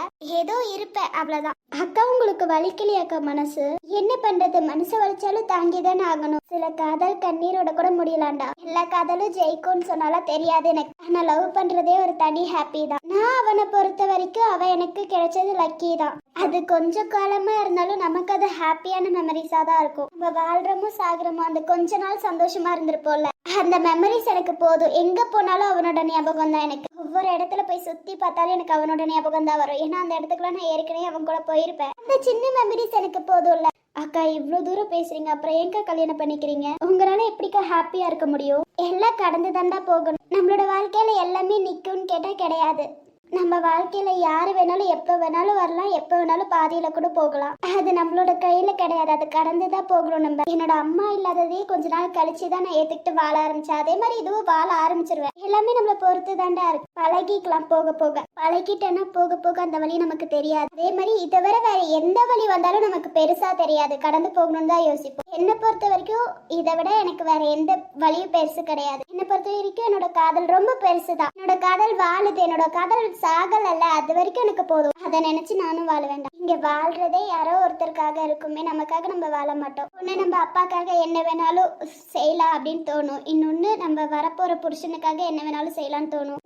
ஏதோ இருப்பேன், அவ்வளவுதான். அக்கா உங்களுக்கு வலிக்கலையாக்கா மனசு? என்ன பண்றது, மனசு வலிச்சாலும் தாங்கிதானே ஆகணும். சில காதல் கண்ணீரோட கூட முடியலாண்டா. எல்லா காதலும் ஜெயிக்கும்னு சொன்னாலும் தெரியாது எனக்கு. ஆனா லவ் பண்றதே ஒரு தனி ஹாப்பி தான். நான் அவனை பொறுத்த வரைக்கும் அவன் எனக்கு கிடைச்சது லக்கி தான். அது கொஞ்சம் காலமா இருந்தாலும் நமக்கு அது ஹாப்பியான மெமரிஸா தான் இருக்கும். நம்ம வாழ்றோமோ சாகுறோமோ அந்த கொஞ்ச நாள் சந்தோஷமா இருந்திருப்போம்ல, அந்த மெமரிஸ் எனக்கு போதும். எங்க போனாலும் அவனோட ஞாபகம் தான் எனக்கு. ஒவ்வொரு இடத்துல போய் சுத்தி பார்த்தாலும் எனக்கு அவனோட ஞாபகம் தான் வரும். ஏன்னா அந்த இடத்துக்குலாம் நான் ஏற்கனவே அவன் கூட போயிருப்பேன். அந்த சின்ன மெமரிஸ் எனக்கு போதும்ல. அக்கா இவ்வளவு தூரம் பேசுறீங்க, அப்புறம் ஏங்க கல்யாணம் பண்ணிக்கிறீங்க? உங்களால எப்படிக்கா ஹாப்பியா இருக்க முடியும்? எல்லாம் கடந்து தாண்டா போகணும். நம்மளோட வாழ்க்கையில எல்லாமே நிக்கும்னு கேட்டா கிடையாது. நம்ம வாழ்க்கையில யாரு வேணாலும் எப்ப வேணாலும் வரலாம், எப்ப வேணாலும் பாதியில கூட போகலாம். அது நம்மளோட கையில கிடையாது, அது கடந்துதான் போகணும். நம்ம என்னோட அம்மா இல்லாததே கொஞ்ச நாள் கழிச்சுதான் நான் ஏத்துக்கிட்டு வாழ ஆரம்பிச்சேன். அதே மாதிரி இதுவும் வாழ ஆரம்பிச்சிருவேன். எல்லாமே நம்மள பொறுத்து தாண்டா இருக்கு. பழகிக்கலாம், போக போக பழகிட்டேன்னா போக போக அந்த வழி நமக்கு தெரியாது. அதே மாதிரி இதை விட வேற எந்த வழி வந்தாலும் நமக்கு பெருசா தெரியாது, கடந்து போகணும்னு தான் யோசிப்போம். என்னை பொறுத்த வரைக்கும் இதை விட எனக்கு வேற எந்த வழியும் பெருசு கிடையாது. என்னை பொறுத்த வரைக்கும் என்னோட காதல் ரொம்ப பெருசுதான். என்னோட காதல் வாழுது, என்னோட காதல் சாகல் அல்ல, அது வரைக்கும் எனக்கு போதும். அதை நினைச்சு நானும் வாழ வேண்டாம். இங்க வாழ்றதே யாரோ ஒருத்தருக்காக இருக்குமே, நமக்காக நம்ம வாழ மாட்டோம். ஒண்ணு நம்ம அப்பாக்காக என்ன வேணாலும் செய்யலாம் அப்படின்னு தோணும், இன்னொன்னு நம்ம வரப்போற புருஷனுக்காக என்ன வேணாலும் செய்யலாம்னு தோணும்.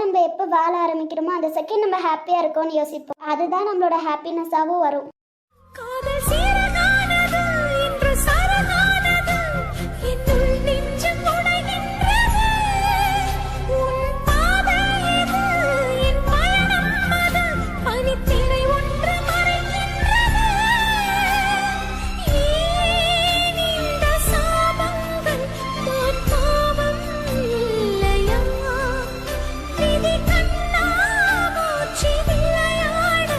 நம்ம எப்ப வாழ ஆரம்பிக்கிறோமோ அந்த செகண்ட் நம்ம ஹாப்பியா இருக்கோம்னு யோசிப்போம். அதுதான் நம்மளோட ஹாப்பினஸாவும் வரும். காதல் சீரகானது இன்று சரகானது என்னுள் நெஞ்சம் உடைகின்றது உன் பாதை இது என் பயணம் அது பனித்திரை ஒன்று மறைகின்றது ஏன் இந்த சாபங்கள் நான் பாவம் இல்லையா விதி கண்ணா மூச்சு விளையாட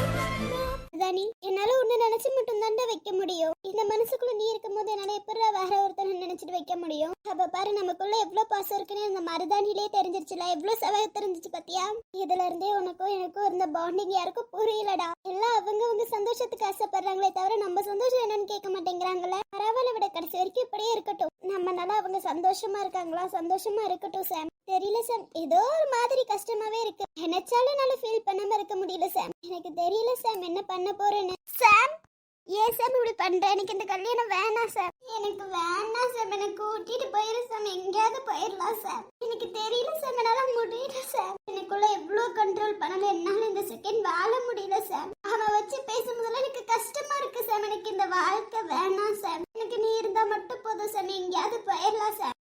தனி என்னால ஒண்ணு நினைச்சு மட்டும் தாண்டா வைக்க முடியும். இந்த மனசுக்குள்ள நீ இருக்கும் போது என்னால எப்படி வேற ஒருத்தனை நினைச்சிட்டு வைக்க முடியும்? அப்ப பாரு நமக்குள்ள எவ்வளவு பாசம் இருக்குன்னு இந்த மருதாணிலே தெரிஞ்சிருச்சுல, எவ்வளவு செவ தெரிஞ்சிச்சு பாத்தியா? இதுல இருந்தே உனக்கும் எனக்கும் இருந்த பாண்டிங் யாருக்கும் புரியலடா. எல்லாம் அவங்க சந்தோஷத்துக்கு ஆசைப்படுறாங்களே தவிர நம்ம சந்தோஷம் என்னன்னு கேட்க மாட்டேங்கிறாங்களே. பரவாயில்ல விட, கடைசி வரைக்கும் இப்படியே இருக்கட்டும். நம்மனால அவங்க சந்தோஷமா இருக்காங்களா, சந்தோஷமா இருக்கட்டும் சாம். தெரியல சாம், ஏதோ ஒரு மாதிரி கஷ்டமாவே இருக்கு. நினைச்சாலும் என்னால ஃபீல் பண்ணாம இருக்க முடியல சாம். எனக்கு தெரியல சாம் என்ன பண்ண போறேன்னு. சாம் ஏன் சாம் இப்படி பண்ற? எனக்கு இந்த கல்யாணம் வேணாம் சார். எனக்கு வேணாம் சார், எனக்கு கூட்டிட்டு போயிரு சார், எங்கேயாவது போயிடலாம் சார். எனக்கு தெரியல சார், என்னால முடியல சார். எனக்குள்ள எவ்வளவு கண்ட்ரோல் பண்ணல, என்னால இந்த செகண்ட் வாழ முடியல சார். அவன் வச்சு பேசும்போதெல்லாம் எனக்கு கஷ்டமா இருக்கு சார். எனக்கு இந்த வாழ்க்கை வேணாம் சார். எனக்கு நீ இருந்தா மட்டும் போதும் சார், நீ எங்கேயாவது போயிடலாம் சார்.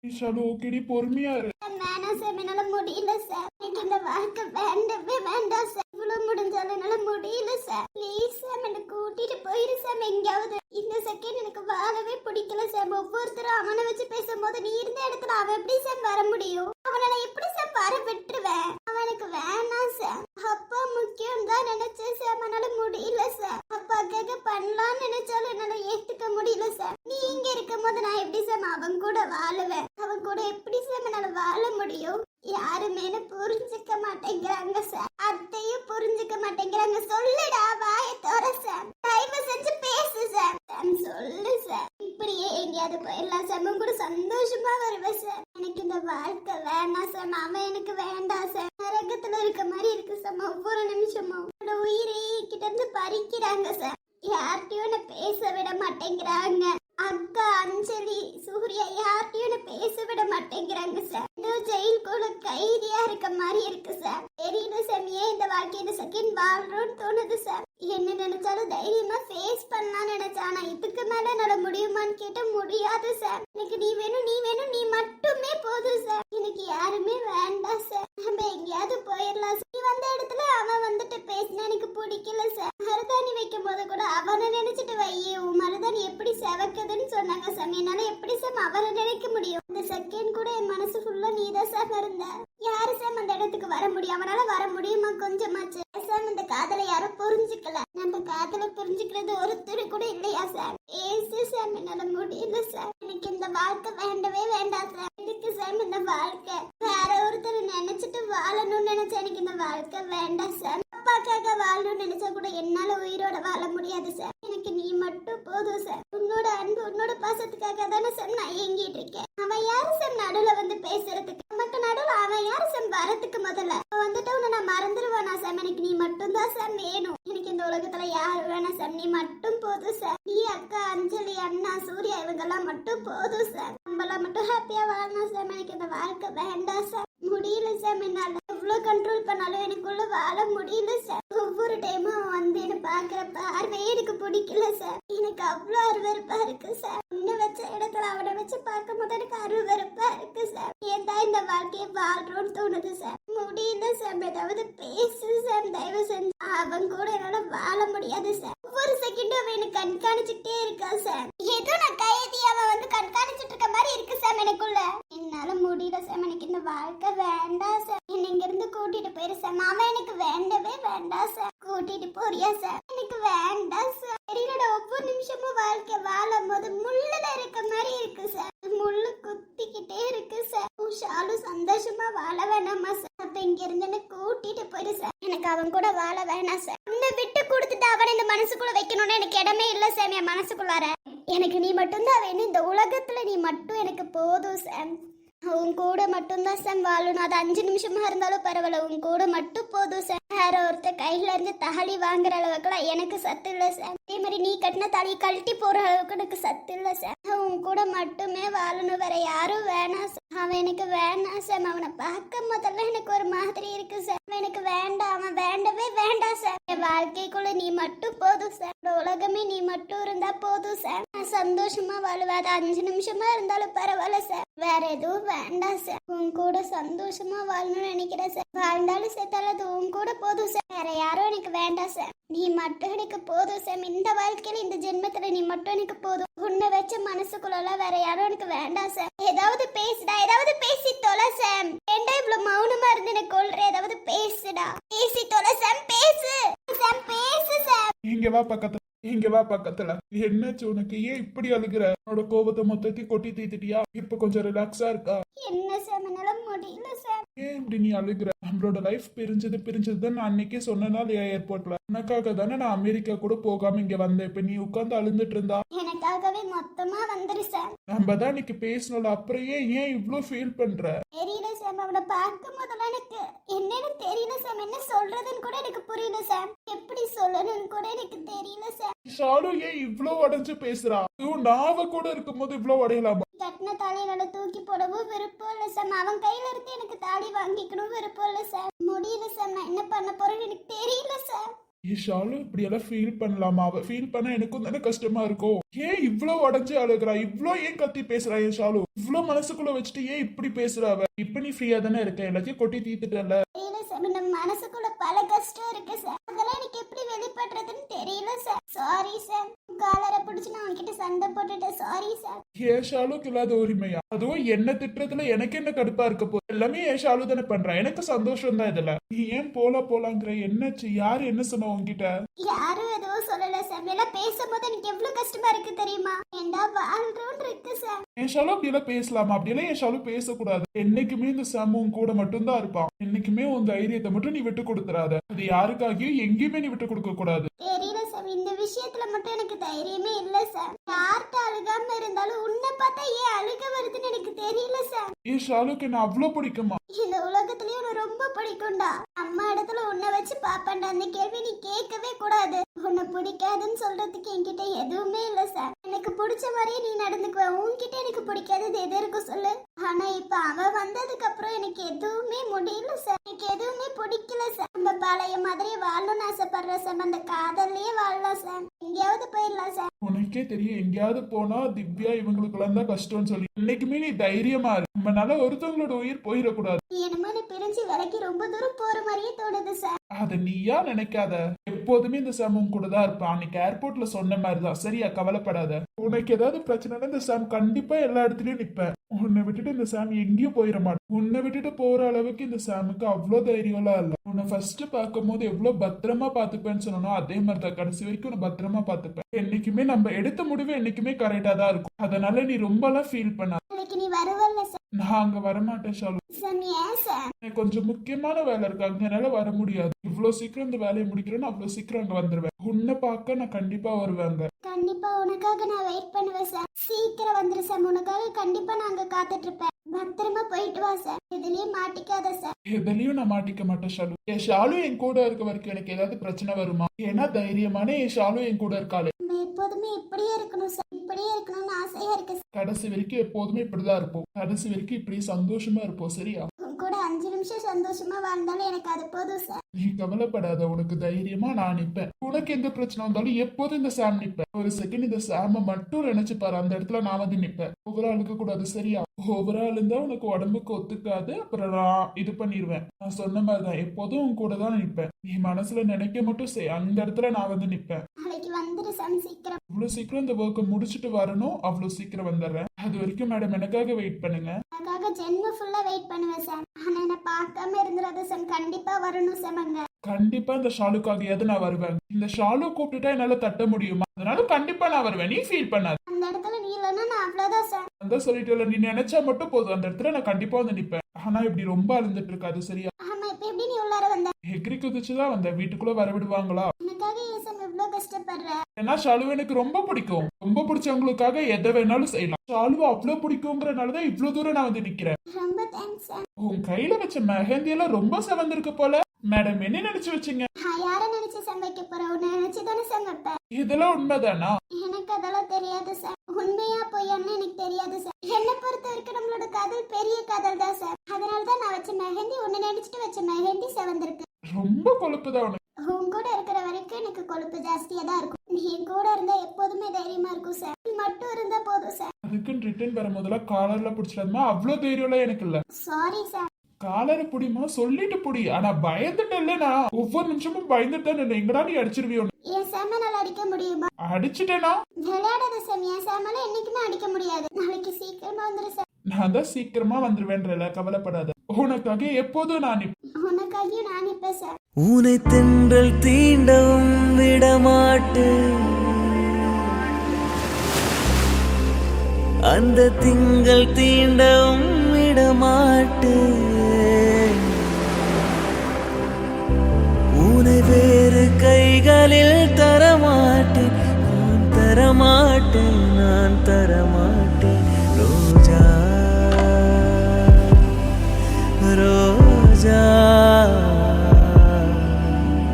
ஓகேடி, பொறுமையா இரு. வேணாம் சார், என்னால முடியல சார். எனக்கு இந்த வாழ்க்கை வேண்டவே வேண்டாம் சார். இவ்வளவு முடிஞ்சாலும் என்னால முடியல சார். ப்ளீஸ் சார், என்ன கூட்டிட்டு போயிரு சார் எங்கேயாவது. இந்த செகண்ட் எனக்கு வாழவே பிடிக்கல சார். ஒவ்வொருத்தரும் அவனை வச்சு பேசும்போது நீ இருந்த இடத்துல அவன் எப்படி சார் வர முடியும்? அவனை நான் எப்படி சார் வர விட்டுருவேன்? அவனுக்கு வேணாம் சார். அப்பா முக்கியம் தான் நினைச்சேன் சார், என்னால முடியல சார். அப்பாக்காக பண்ணலாம்னு நினைச்சாலும் என்னால ஏத்துக்க முடியல சார். நீ இங்க இருக்கும் போது நான் எப்படி சார் அவன் கூட வாழுவேன்? அவன் கூட எப்படி சார் என்னால வாழ முடியும்? யாருமே புரிஞ்சுக்க மாட்டேங்கிறாங்க சார். அத்தையும் புரிஞ்சுக்க மாட்டேங்கிறாங்க. சொல்லுடா, வாய தோற சார். தயவு செஞ்சு பேசு சார். சொல்லு சார். இப்படியே எங்கேயாவது போயிடலாம் சார், கூட சந்தோஷமா வருவேன் சார். எனக்கு இந்த வாழ்க்கை வேணாம் சார். அவன் எனக்கு வேண்டாம் சார். நரகத்துல இருக்க மாதிரி இருக்கு சார். ஒவ்வொரு நிமிஷமும் உயிரை கிட்ட இருந்து பறிக்கிறாங்க சார். யார்கிட்டயும் பேச விட மாட்டேங்கிறாங்க. அக்கா அஞ்சலி சூர்யா யார்கிட்டயும் பேச விட மாட்டேங்கிறாங்க சார். ஜெயிலுக்குள்ள கைதியா இருக்க மாதிரி இருக்கு சார். தெரியல சார், ஏன் இந்த வாழ்க்கையில செகண்ட் வாழ்றோம்னு தோணுது சார். என்ன நினைச்சாலும் தைரியமா ஃபேஸ் பண்ணலாம்னு நினைச்சேன். ஆனா இதுக்கு மேல என்னால முடியுமான்னு கேட்ட முடியாது சார். எனக்கு நீ வேணும், நீ வேணும், நீ மட்டுமே போதும் சார். எனக்கு யாருமே வேண்டாம் சார். நம்ம எங்கேயாவது போயிடலாம். நீ வந்த இடத்துல அவன் வந்துட்டு பேசினா எனக்கு பிடிக்கல சார். மருதாணி வைக்கும் போது கூட அவனை நினைச்சிட்டு வையே, உன் மருதாணி எப்படி செவக்குதுன்னு சொன்னாங்க சார். என்னால எப்படி சார் அவனை நினைக்க முடியும்? இந்த செகண்ட் கூட என் மனசு ஃபுல்லா நீதான் சார் இருந்த. யாரு சார் அந்த இடத்துக்கு வர முடியும்? அவனால வர முடியுமா கொஞ்சமாச்சு? சார் இந்த காதலை யாரும் புரிஞ்சுக்கல. நம்ம காதலை புரிஞ்சுக்கிறது ஒருத்தர் கூட இல்லையா சார்? ஏசு சார், என்னால முடியல சார். எனக்கு இந்த வாழ்க்கை வேண்டவே வேண்டாம் சார். இதுக்கு சார் இந்த வாழ்க்கை வேற ஒருத்தர் நினைச்சிட்டு வாழணும்னு நினைச்சா எனக்கு இந்த வாழ்க்கை வேண்டாம் சார். அப்பாக்காக வாழணும்னு நினைச்சா கூட என்னால உயிரோட வாழ முடியாது சார். எனக்கு நீ மட்டும் போதும் சார். உன்னோட அன்பு உன்னோட பாசத்துக்காக தானே சார் நான் ஏங்கிட்டு இருக்கேன். அவன் யாரு சார் நடுவுல வந்து பேசுறதுக்கு? நமக்கு நடுவுல அவன் யாரு சார் வரதுக்கு? முதல்ல அவன் வந்துட்டு உன்னை நான் மறந்துடுவானா சார்? எனக்கு நீ மட்டும் தான் சார் வேணும். எனக்கு இந்த உலகத்துல யாரு வேணாம் சார், நீ மட்டும் போதும் சார். நீ அக்கா அஞ்சலி அண்ணா சூர்யா இவங்கெல்லாம் மட்டும் போதும் சார். நம்மளாம் மட்டும் ஹாப்பியா வாழணும் சார். எனக்கு இந்த வாழ்க்கை வேண்டாம் சார். முடியல சார், என்னால எவ்வளவு கண்ட்ரோல் பண்ணாலும் எனக்குள்ள வாழ முடியல சார். ஒவ்வொரு டைமும் அவன் வந்து என்ன பாக்குற பார்வையே எனக்கு பிடிக்கல சார். எனக்கு அவ்வளவு அருவருப்பா இருக்கு சார். உன்னை வச்ச இடத்துல அவனை வச்சு பார்க்கும் போது எனக்கு அருவருப்பா இருக்கு சார். ஏன் தான் இந்த வாழ்க்கையை வாழ்றோம்னு தோணுது சார். முடியல சார், ஏதாவது பேசு சார் தயவு செஞ்சு. அவன் கூட என்னால வாழ முடியாது சார். ஒவ்வொரு செகண்டும் அவன் எனக்கு கண்காணிச்சுட்டே இருக்கா சார். ஏதோ நான் கைதி அவன் வந்து கண்காணிச்சுட்டு இருக்க மாதிரி இருக்கு சார் எனக்குள்ள. என்னால முடியல சார், எனக்கு இந்த வாழ்க்கை வேண்டாம் சார். என்ன இங்க இருந்து கூட்டிட்டு போயிரு சார். அவன் எனக்கு வேண்டவே வேண்டாம் சார். கூட்டிட்டு போறியா சார்? எனக்கு வேண்டாம் சார். தெரியல, ஒவ்வொரு நிமிஷமும் வாழ்க்கை வாழும் போது முள்ளுல இருக்க மாதிரி இருக்கு சார். முள்ளு குத்திக்கிட்டே இருக்கு சார். ஷாலு சந்தோஷமா வாழ வேணாமா சார்? அப்ப இங்க இருந்து என்ன கூட்டிட்டு போயிரு சார். எனக்கு அவன் கூட வாழ வேணாம் சார். உன்னை விட்டு கொடுத்துட்டு அவனை இந்த மனசுக்குள்ள வைக்கணும்னு எனக்கு இடமே இல்ல சார். என் மனசுக்குள்ளார எனக்கு நீ மட்டும்தான் வேணும். இந்த உலகத்துல நீ மட்டும் எனக்கு போதும் சார். உன் கூட மட்டும்தான் சார் வாழணும். அது 5 நிமிஷமா இருந்தாலும் பரவாயில்ல. உன் கூட மட்டும் போதும் சார். வேற ஒருத்தர் கையில இருந்து தாலி வாங்குற அளவுக்குலாம் எனக்கு சத்து இல்ல சார். அதே மாதிரி நீ கட்டின தாலி கழட்டி போற அளவுக்கு எனக்கு சத்து இல்ல சார். உன் கூட மட்டுமே வாழணும், வேற யாரும் வேணாம் சார். அவன் எனக்கு வேணாம் சார். அவனை பார்க்க முதல்ல எனக்கு ஒரு மாதிரி இருக்கு சார். அவன் எனக்கு வேண்டாம், அவன் வேண்டவே வேண்டாம் சார். என் வாழ்க்கைக்குள்ள நீ மட்டும் போதும் சார். இந்த உலகமே நீ மட்டும் இருந்தா போதும் சார். நான் சந்தோஷமா வாழுவேன். அது 5 நிமிஷமா இருந்தாலும் பரவாயில்ல சார். வேற எதுவும் வேண்டாம் சார். உன் கூட சந்தோஷமா வாழணும்னு நினைக்கிறேன் சார். வாழ்ந்தாலும் சேர்த்தாலும் அது உன் கூட போதும் சார். வேற யாரும் எனக்கு வேண்டாம் சார். நீ மட்டும் எனக்கு போதும் சார். இந்த வாழ்க்கையில இந்த ஜென்மத்துல நீ மட்டும் எனக்கு போதும். உன்னை வச்ச மனசுக்குள்ள வேற யாரும் எனக்கு வேண்டாம் சார். ஏதாவது பேசுடா, ஏதாவது பேசி தொலை சார். ஏன்டா இவ்வளவு மௌனமா இருந்து எனக்கு கொள்ற? ஏதாவது பேசுடா, பேசி தொலை சார். பேசு சார், பேசு சார். இங்க வா பக்கத்துல, இங்க வா பக்கத்துல. என்னாச்சு உனக்கு? ஏன் இப்படி அழுகுற? உன்னோட கோபத்தை மொத்தத்தையும் கொட்டி தீத்துட்டியா? இப்ப கொஞ்சம் ரிலாக்ஸா இருக்கா? என்ன சார், என்னால முடியல சார். ஏன் இப்படி நீ அழுகுற? நம்மளோட லைஃப் பிரிஞ்சது நான் அன்னைக்கே சொன்னேன்னா இல்லையா ஏர்போர்ட்ல? உனக்காக தானே நான் அமெரிக்கா கூட போகாம இங்க வந்தேன். இப்ப நீ உட்கார்ந்து அழுந்துட்டு இருந்தா எனக்காகவே மொத்தமா வந்துரு சார். நம்ம தான் இன்னைக்கு பேசணும்ல, அப்புறம் ஏன் இவ்ளோ ஃபீல் பண்ற? தெரியல சார், அவனை பார்க்கும் போதெல்லாம் எனக்கு என்னன்னு தெரியல சார். என்ன சொல்றதுன்னு கூட எனக்கு புரியல சார். எப்படி சொல்லணும்னு கூட எனக்கு தெரியல சார். ஷாலு ஏன் இவ்ளோ உடைஞ்சு பேசுறா? நாவ கூட இருக்கும் போது இவ்ளோ உடையலாமா? கட்டின தாலியோட தூக்கி போடவும் விருப்பம் இல்ல சார். அவன் கையில இருந்து எனக்கு தாலி வாங்கிக்கணும் விருப்பம் இல்ல சார். முடியல சார், நான் என்ன பண்ண போறேன்னு எனக்கு தெரியல சார். ஷாலு இப்படி எல்லாம் ஃபீல் பண்ணலாமா? அவ ஃபீல் பண்ண எனக்கும் தானே கஷ்டமா இருக்கும். ஏன் இவ்ளோ உடஞ்சு அழுகுறா? இவ்ளோ ஏன் கத்தி பேசுறா? ஏன் ஷாலு இவ்ளோ மனசுக்குள்ள வச்சுட்டு ஏன் இப்படி பேசுறா? அவ இப்ப நீ ஃப்ரீயா தானே இருக்க, எல்லாத்தையும் கொட்டி தீத்துட்டல. தெரியல சார், நம்ம மனசுக்குள்ள பல கஷ்டம் இருக்கு சார். அதெல்லாம் எனக்கு எப்படி வெளிப்படுறதுன்னு தெரியல சார். சாரி சார், காலரை பிடிச்சு நான் உன்கிட்ட சண்டை போட்டுட்டேன். Sorry sir. ஏன் ஷாலுக்கு இல்லாத உரிமையா? அதுவும் என்ன திட்டுறதுல எனக்கு என்ன கடுப்பா இருக்க போகுது? எல்லாமே ஏன் ஷாலு தானே பண்றா. எனக்கு சந்தோஷம் தான் இதுல. நீ ஏன் போலாங்கிற? என்னாச்சு? யாரு என்ன சொன்ன உன்கிட்ட? யாரும் எதுவும் சொல்லல சார். எல்லாம் பேசும்போது எனக்கு எவ்வளவு கஷ்டமா இருக்கு தெரியுமா? ஏண்டா வாழ்றோன்னு இருக்கு சார். என் ஷாலு அப்படியெல்லாம் பேசலாமா? அப்படியெல்லாம் என் ஷாலு பேசக்கூடாது. என்னைக்குமே இந்த சாமு உன் கூட மட்டும்தான் இருப்பான். என்னைக்குமே உன் தைரியத்தை மட்டும் நீ விட்டு கொடுத்துறாத. அது யாருக்காகியும் எங்கேயுமே நீ விட்டு கொடுக்க கூடாது. தெரியல சார், இந்த விஷயத்துல மட்டும் எனக்கு தைரியமே இல்ல சார். யார்கிட்ட அழுகாம இருந்தாலும் உன்னை பார்த்தா ஏன் அழுக வருதுன்னு எனக்கு தெரியல சார். என் ஷாலுக்கு என்ன அவ்வளோ பிடிக்குமா? இந்த உலகத்திலயும் உன்னை ரொம்ப பிடிக்கும்டா. அம்மா இடத்துல உன்னை வச்சு பாப்பேன்டா. அந்த கேள்வி நீ கேட்கவே கூடாது. உன்னை பிடிக்காதுன்னு சொல்றதுக்கு என்கிட்ட எதுவுமே இல்ல சார். எனக்கு பிடிச்ச மாதிரியே நீ நடந்துக்குவ. உன்கிட்ட எனக்கு பிடிக்காதது எது இருக்கும் சொல்லு. ஆனா இப்ப அவ வந்ததுக்கு அப்புறம் எனக்கு எதுவுமே முடியல சார். எனக்கு எதுவுமே பிடிக்கல சார். நம்ம பழைய மாதிரி வாழணும்னு ஆசைப்படுற சார். அந்த காதல்லையே வாழலாம் சார். எங்கேயாவது போயிடலாம் சார். உனக்கே தெரியும், எங்கேயாவது போனா திவ்யா இவங்களுக்கு எல்லாம் தான் கஷ்டம்னு சொல்லி. இன்னைக்குமே நீ தைரியமா இரு. நம்மனால ஒருத்தவங்களோட உயிர் போயிடக்கூடாது. என்னமோ நீ பிரிஞ்சு விலைக்கு ரொம்ப தூரம் போற மாதிரியே தோணுது சார். அத நீயா நினைக்காத. எப்போதுமே இந்த சாம் கூட தான் இருப்பான். அன்னைக்கு ஏர்போர்ட்ல சொன்ன மாதிரிதான். சரியா? கவலைப்படாத. உனக்கு ஏதாவது பிரச்சனைனா இந்த சாம் கண்டிப்பா எல்லா இடத்துலயும் நிப்பேன். உன்னை விட்டுட்டு இந்த சாம் எங்கேயும் போயிட மாட்டேன். உன்னை விட்டுட்டு போற அளவுக்கு இந்த சாமுக்கு அவ்வளோ தைரியம்லாம் இல்ல. உன்னை ஃபர்ஸ்ட் பார்க்கும் போது எவ்வளவு பத்திரமா பாத்துப்பேன்னு சொன்னோம், அதே மாதிரிதான் கடைசி வரைக்கும் உன்னை பத்திரமா பாத்துப்பேன். என்னைக்குமே நம்ம எடுத்த முடிவு என்னைக்குமே கரெக்டா தான் இருக்கும். அதனால நீ ரொம்ப எல்லாம் ஃபீல் பண்ண. நாளைக்கு நீ வருவல்ல சார். நான் அங்க வரமாட்டேன் ஷாலு. சார் ஏன் சார்? எனக்கு கொஞ்சம் முக்கியமான வேலை இருக்கு, அங்கனால வர முடியாது. இவ்வளவு சீக்கிரம் இந்த வேலையை முடிக்கிறேன்னு அவ்வளவு சீக்கிரம் அங்க வந்துருவேன். உன்னை பார்க்க நான் கண்டிப்பா வருவேங்க. கண்டிப்பா உனக்காக நான் வெயிட் பண்ணுவேன் சார். சீக்கிரம் வந்துரு சார். உனக்காக கண்டிப்பா நான் அங்க காத்துட்டு இருப்பேன். பத்திரமா போயிட்டு வா சார். இதுலயே மாட்டிக்காத சார். எதுலயும் நான் மாட்டிக்க மாட்டேன் ஷாலு. என் ஷாலு என் கூட இருக்க வரைக்கும் எனக்கு ஏதாவது பிரச்சனை வருமா? ஏன்னா தைரியமான என் ஷாலு என் கூட இருக்காளே. நம்ம எப்போதுமே இப்படியே இருக்கணும் சார். இப்படியே இருக்கணும்னு ஆசையா இருக்கு சார். கடைசி வரைக்கும் எப்போதுமே இப்படிதான் இருப்போம். கடைசி வரைக்கும் இப்படி சந்தோஷமா இருப்போம், சரியா? உன் கூட 5 நிமிஷம் சந்தோஷமா வாழ்ந்தாலும் எனக்கு அது போதும் சார். நீ கவலைப்படாத, உனக்கு தைரியமா நான் நிப்பேன். உனக்கு எந்த பிரச்சனை வந்தாலும் எப்போதும் இந்த சாம் நிப்பேன். ஒரு செகண்ட் இந்த சாம மட்டும் நினைச்சு பாரு, அந்த இடத்துல நான் வந்து நிப்பேன். ஓவரா அழுக்க கூடாது, சரியா? ஓவரா இருந்தா உனக்கு உடம்புக்கு ஒத்துக்காது, அப்புறம் நான் இது பண்ணிடுவேன். நான் சொன்ன மாதிரிதான் எப்போதும் உன் கூட தான் நிப்பேன். நீ மனசுல நினைக்க மட்டும் செய், அந்த இடத்துல நான் வந்து நிப்பேன். நாளைக்கு வந்துரு சார் சீக்கிரம். இவ்வளவு சீக்கிரம் இந்த ஒர்க்கை முடிச்சுட்டு வரணும், அவ்வளவு சீக்கிரம் வந்துடுறேன். அது வரைக்கும் மேடம் எனக்காக வெயிட் பண்ணுங்க. அதுக்காக ஜென்ம ஃபுல்லா வெயிட் பண்ணுவேன் சார். ஆனா என்ன பார்க்காம இருந்துடாத சார். கண்டிப்பா வரணும் சார் அங்க. கண்டிப்பா இந்த ஷாலுக்காகையாவது நான் வருவேன். இந்த ஷாலு கூப்பிட்டுட்டா என்னால தட்ட முடியுமா? அதனால கண்டிப்பா நான் வருவேன், நீ ஃபீல் பண்ணாத. அந்த இடத்துல நீ இல்லைன்னா நான் அவ்வளவுதான் சார். அந்த சொல்லிட்டு நீ நினைச்சா மட்டும் போதும், அந்த இடத்துல நான் கண்டிப்பா வந்து நிப்பேன். ஆனா இப்படி ரொம்ப அழுந்துட்டு இருக்காது, சரியா? ஆமா, இப்ப எப்படி நீ உள்ளார வந்த? எகிரி குதிச்சுதான் வந்த. வீட்டுக்குள்ள வர விடுவாங்களா? எனக்காக ஏன் சார் இவ்வளவு கஷ்டப்படுற? ஏன்னா ஷாலு எனக்கு ரொம்ப பிடிக்கும். ரொம்ப பிடிச்சவங்களுக்காக எதை வேணாலும் செய்யலாம். ஷாலு அவ்வளவு பிடிக்குங்கிறனாலதான் இவ்வளவு தூரம் நான் வந்து நிக்கிறேன். ரொம்ப தேங்க்ஸ் சார். உன் கையில வச்ச மெஹந்தி எல்லாம் ரொம்ப செவந்திருக்கு போல. மேடம் என்ன நினைச்சு வச்சீங்க? நான் யாரை நினைச்சு சமைக்க போறேன்? உன்னை நினைச்சு தானே சமைப்பேன். இதெல்லாம் உண்மைதானா? எனக்கு அதெல்லாம் தெரியாது சார். உண்மையா பொய்யான்னு எனக்கு தெரியாது சார். என்னை பொறுத்த வரைக்கும் நம்மளோட காதல் பெரிய காதல் தான் சார். அதனாலதான் நான் வச்ச மெஹந்தி உன்னை நினைச்சிட்டு வச்ச மெஹந்தி செவந்திருக்கு. ரொம்ப கொழுப்புதான் உனக்கு. உன் கூட இருக்கிற வரைக்கும் எனக்கு கொழுப்பு ஜாஸ்தியா தான் இருக்கும். நீ என் கூட இருந்தா எப்போதுமே தைரியமா இருக்கும் சார். நீ மட்டும் இருந்தா போதும் சார். அதுக்குன்னு ரிட்டர்ன் வர முதல்ல காலர்ல பிடிச்சிடாதமா, அவ்வளவு தைரியம்லாம் எனக்கு இல்ல. Sorry sir. காலரை புடிமா, சொல்லிட்டு புடி. ஆனா பயந்துட்டேன்ல, நான் ஒவ்வொரு நிமிஷமும் பயந்துட்டேன். எங்கடா நீ அடிச்சிருவியோ? என் சாமனால அடிக்க முடியுமா? அடிச்சுட்டேனா? விளையாடாத சார். என் சாமனால என்னைக்குமே அடிக்க முடியாது. நாளைக்கு சீக்கிரமா வந்துரு சார். நான் தான் சீக்கிரமா வந்துருவேன்றல, கவலைப்படாத. உனக்காக எப்போதும் நான் உனக்காகியும் நான் நிப்பேன் சார். உனை தென்றல் தீண்டவும் விடமாட்டேன், அந்த திங்கள் தீண்டவும் விடமாட்டேன், உனை வேறு கைகளில் தரமாட்டேன், நான் தரமாட்டேன், நான் தரமாட்டேன். ரோஜா ரோஜா.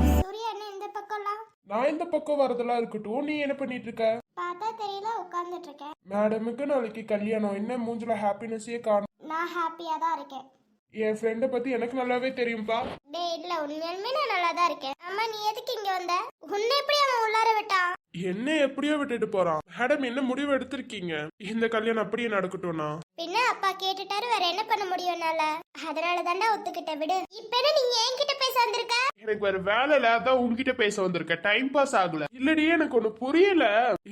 சூர்யா அண்ணன் இந்த பக்கம்லாம் நான் இந்த பக்கம் வரதெல்லாம் இருக்கட்டும், நீ என்ன பண்ணிட்டு இருக்க? பார்த்தா தெரியல, உட்கார்ந்துட்டு இருக்கேன். மேடமுக்கு நாளைக்கு கல்யாணம், என்ன மூஞ்சில ஹாப்பினஸே காணும். நான் ஹாப்பியா தான் இருக்கேன். என் ஃப்ரெண்டை பத்தி எனக்கு நல்லாவே தெரியும்பா. டேய் இல்ல, உண்மையாலுமே நான் நல்லா தான் இருக்கேன். அம்மா நீ எதுக்கு இங்க வந்த? உன்னை எப்படி அவன் உள்ளார விட்டான்? என்ன எப்படியோ விட்டுட்டு போறான். மேடம் என்ன முடிவு எடுத்திருக்கீங்க? இந்த கல்யாணம் அப்படியே நடக்கட்டும்னா? பின்ன அப்பா கேட்டுட்டாரு, வேற என்ன பண்ண முடியும் என்னால? அதனால தாண்டா ஒத்துக்கிட்ட. விடு. இப்ப என்ன நீ என்கிட்ட பேச வந்திருக்க? எனக்கு வேற வேலை இல்ல, அதான் உன்கிட்ட பேச வந்திருக்கேன். டைம் பாஸ் ஆகல. இல்லடி எனக்கு ஒண்ணு புரியல.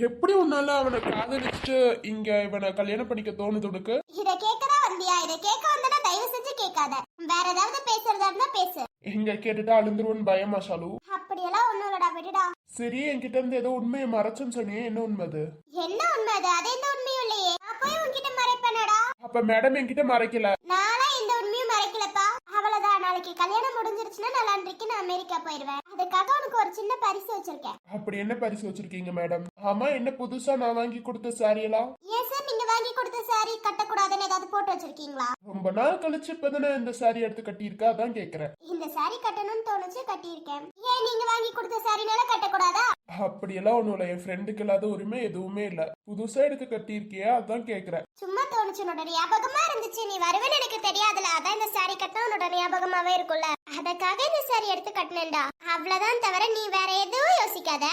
எப்படி உன்னால அவனை காதலிச்சுட்டு இங்க இவனை கல்யாணம் பண்ணிக்க தோணுது உனக்கு? இத கேட்கதான் வந்தியா? இத கேட்க வந்தா தயவு செஞ்சு கேட்காத. வேற ஏதாவது பேசுறதா இருந்தா பேசு. எங்க கேட்டுட்டா அழுந்துருவோன்னு பயமா ஷாலு? அப்படியெல்லாம் ஒண்ணும் இல்லடா, விடுடா. சரி, என்கிட்ட இருந்து ஏதோ உண்மையை மறைச்சுன்னு சொன்னியே, என்ன உண்மை அது? என்ன உண்மை அது? அது எந்த உண்மையும் இல்லையே. நான் போய் உன்கிட்ட மறைப்பேனடா? அப்ப மேடம் என்கிட்ட மறைக்கல. நானா எந்த உண்மையும் மறைக்கலப்பா. அவ்வளவுதான். நாளைக்கு கல்யாணம் முடிஞ்சிருச்சுன்னா நான் அன்றைக்கு நான் அமெரிக்கா போயிடுவேன். அதுக்காக உனக்கு ஒரு சின்ன பரிசு வச்சிருக்கேன். அப்படி என்ன பரிசு வச்சிருக்கீங்க மேடம்? ஆமா, என்ன புதுசா நான் வாங்கி கொடுத்த சாரி எல்லாம்? ஏன் சார் நீங்க வாங்கி கொடுத்த சாரி கட்டக்கூடாதுன்னு ஏதாவது போட்டு வச்சிருக்கீங்களா? ரொம்ப நாள் கழிச்சு இப்பதானே இந்த சாரி எடுத்து கட்டியிருக்கா, அதான் கேக்குறேன். இந்த சாரி கட்டணும்னு தோணுச்சு, கட்டியிருக்கேன். ஏன் நீங்க வாங்கி கொடுத்த சாரினால கட்டக்கூடாதா? அப்படியெல்லாம் ஒண்ணும் இல்ல. என் ஃப்ரெண்டுக்கு இல்லாத உரிமை எதுவுமே இல்ல. புதுசா எடுத்து கட்டியிருக்கியா, அதான் கேக்குறேன். சும்மா தோணுச்சு. உன்னோட ஞாபகமா இருந்துச்சு. நீ வருவேன்னு எனக்கு தெரியாதுல, அதான் இந்த சாரி கட்டினா உன்னோட ஞாபகமாவே இருக்கும்ல, அதுக்காக இந்த சாரி எடுத்து கட்டினேன்டா. அவ்வளவுதான், தவிர நீ வேற எதுவும் யோசிக்காத.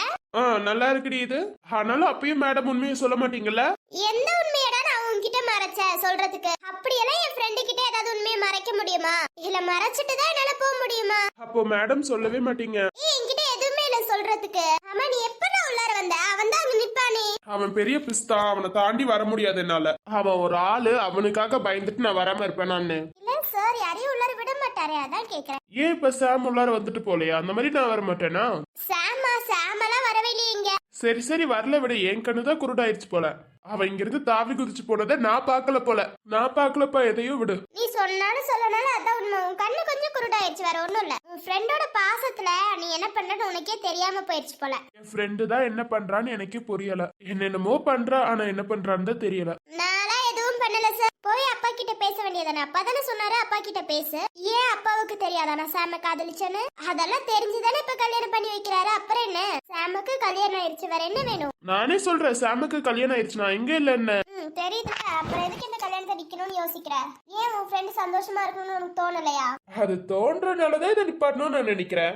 நல்லா இருக்குடி இது. ஆனாலும் அப்பயும் மேடம் உண்மையை சொல்ல மாட்டீங்கல்ல? எந்த உண்மையடா நான் உன்கிட்ட மறைச்சேன் சொல்றதுக்கு? அப்படியெல்லாம் என் ஃப்ரெண்டு கிட்ட ஏதாவது உண்மையை மறைக்க முடியுமா? இல்ல மறைச்சிட்டு தான் என்னால போக முடியுமா? அப்போ மேடம் சொல்லவே மாட்டீங்க? என்கிட்ட எதுவுமே இல்ல சொல்றதுக்கு. ஆமா, நீ எப்படா உள்ளார வந்த? அவன் தான் அங்க நிப்பானே. அவன் பெரிய பிஸ்தா, அவனை தாண்டி வர முடியாது என்னால. அவன் ஒரு ஆளு, அவனுக்காக பயந்துட்டு நான் வராம இருப்பேன் நானு. இல்ல சார், யாரையும் உள்ளார விட மாட்டாரே, அதான் கேக்குறேன். ஏன் இப்ப சாம் உள்ளார வந்துட்டு போலையா? அந்த மாதிரி நான் வர மாட்டேனா? சாமெல்லாம் வரவே இல்லையே இங்க. சரி சரி வரல விட, என் கண்ணுதான் குருடாயிருச்சு போல. அவ இங்கிருந்து தாவி குதிச்சு போனதை நான் பார்க்கல போல. நான் பார்க்கலப்பா, எதையும் விடு. நீ சொன்னாலும் சொல்லனாலும் அதான் உண்மை. உன் கண்ணு கொஞ்சம் குருடாயிருச்சு, வேற ஒண்ணும் இல்ல. உன் ஃப்ரெண்டோட பாசத்துல நீ என்ன பண்ணன்னு உனக்கே தெரியாம போயிடுச்சு போல. என் ஃப்ரெண்டு தான் என்ன பண்றான்னு எனக்கே புரியல. என்னென்னமோ பண்றா, ஆனா என்ன பண்றான்னு தான் தெரியல. நான்லாம் எதுவும் பண்ணல சார். போய் அப்பா கிட்ட பேச வேண்டியதானே. அப்பா தானே சொன்னாரு அப்பா கிட்ட பேசு. ஏன் அப்பாவுக்கு தெரியாதா நான் சாம காதலிச்சேன்னு? அதெல்லாம் தெரிஞ்சுதானே இப்ப கல்யாணம் பண்ணி வைக்கிறாரு. அப்புறம் என்ன, சாமுக்கு கல்யாணம் ஆயிடுச்சு, வேற என்ன வேணும்? நானே சொல்றேன், சாமுக்கு கல்யாணம் ஆயிடுச்சு, நான் எங்க இல்ல என்ன. தெரியுதா? அப்புறம் எதுக்கு இந்த கல்யாணத்தை நிக்கணும்னு யோசிக்கிற? ஏன் உன் ஃப்ரெண்ட் சந்தோஷமா இருக்கணும்னு உனக்கு தோணலையா? அது தோன்றனாலதான் இதை நிப்பாட்டணும்னு நான் நினைக்கிறேன்.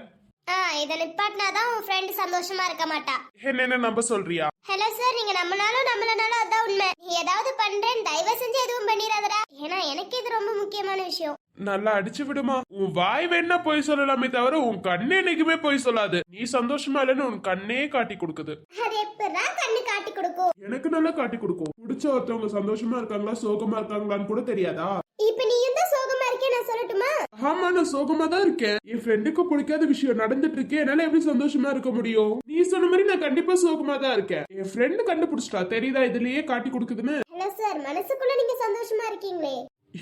இதை நிப்பாட்டினாதான் உன் ஃப்ரெண்ட் சந்தோஷமா இருக்க மாட்டா. என்ன நம்ப சொல்றியா? ஹலோ சார், நீங்க நம்மளாலும் நம்மளனாலும் அதான் உண்மை. நீ ஏதாவது பண்றேன்னு தயவு செஞ்சு எதுவும் பண்ணிடாதடா. ஏன்னா எனக்கு இது ரொம்ப முக்கியமான விஷயம். நல்லா அடிச்சு விடுமா. உன் வாய் வேணா போய் சொல்லலாமே தவிர உன் கண்ணு என்னைக்குமே போய் சொல்லாது. நீ சந்தோஷமா இல்லைன்னு உன் கண்ணே காட்டி கொடுக்குது. அது எப்பதான் கண்ணு காட்டி கொடுக்கும்? எனக்கு நல்லா காட்டி கொடுக்கும். பிடிச்ச ஒருத்தவங்க சந்தோஷமா இருக்காங்களா சோகமா இருக்காங்களான்னு கூட தெரியாதா? இப்ப நீ எந்த சோகமா இருக்கே நான் சொல்லட்டுமா? ஆமா, நான் சோகமா தான் இருக்கேன். என் ஃப்ரெண்டுக்கு பிடிக்காத விஷயம் நடந்துட்டு இருக்கு, என்னால எப்படி சந்தோஷமா இருக்க முடியும்? நீ சொன்ன மாதிரி நான் கண்டிப்பா சோகமா தான் இருக்கேன். என் ஃப்ரெண்டு கண்டுபிடிச்சிட்டா, தெரியுதா இதுலயே காட்டி கொடுக்குதுன்னு. ஹலோ சார், மனசுக்குள்ள நீங்க சந்தோஷமா இருக்கீங்களே.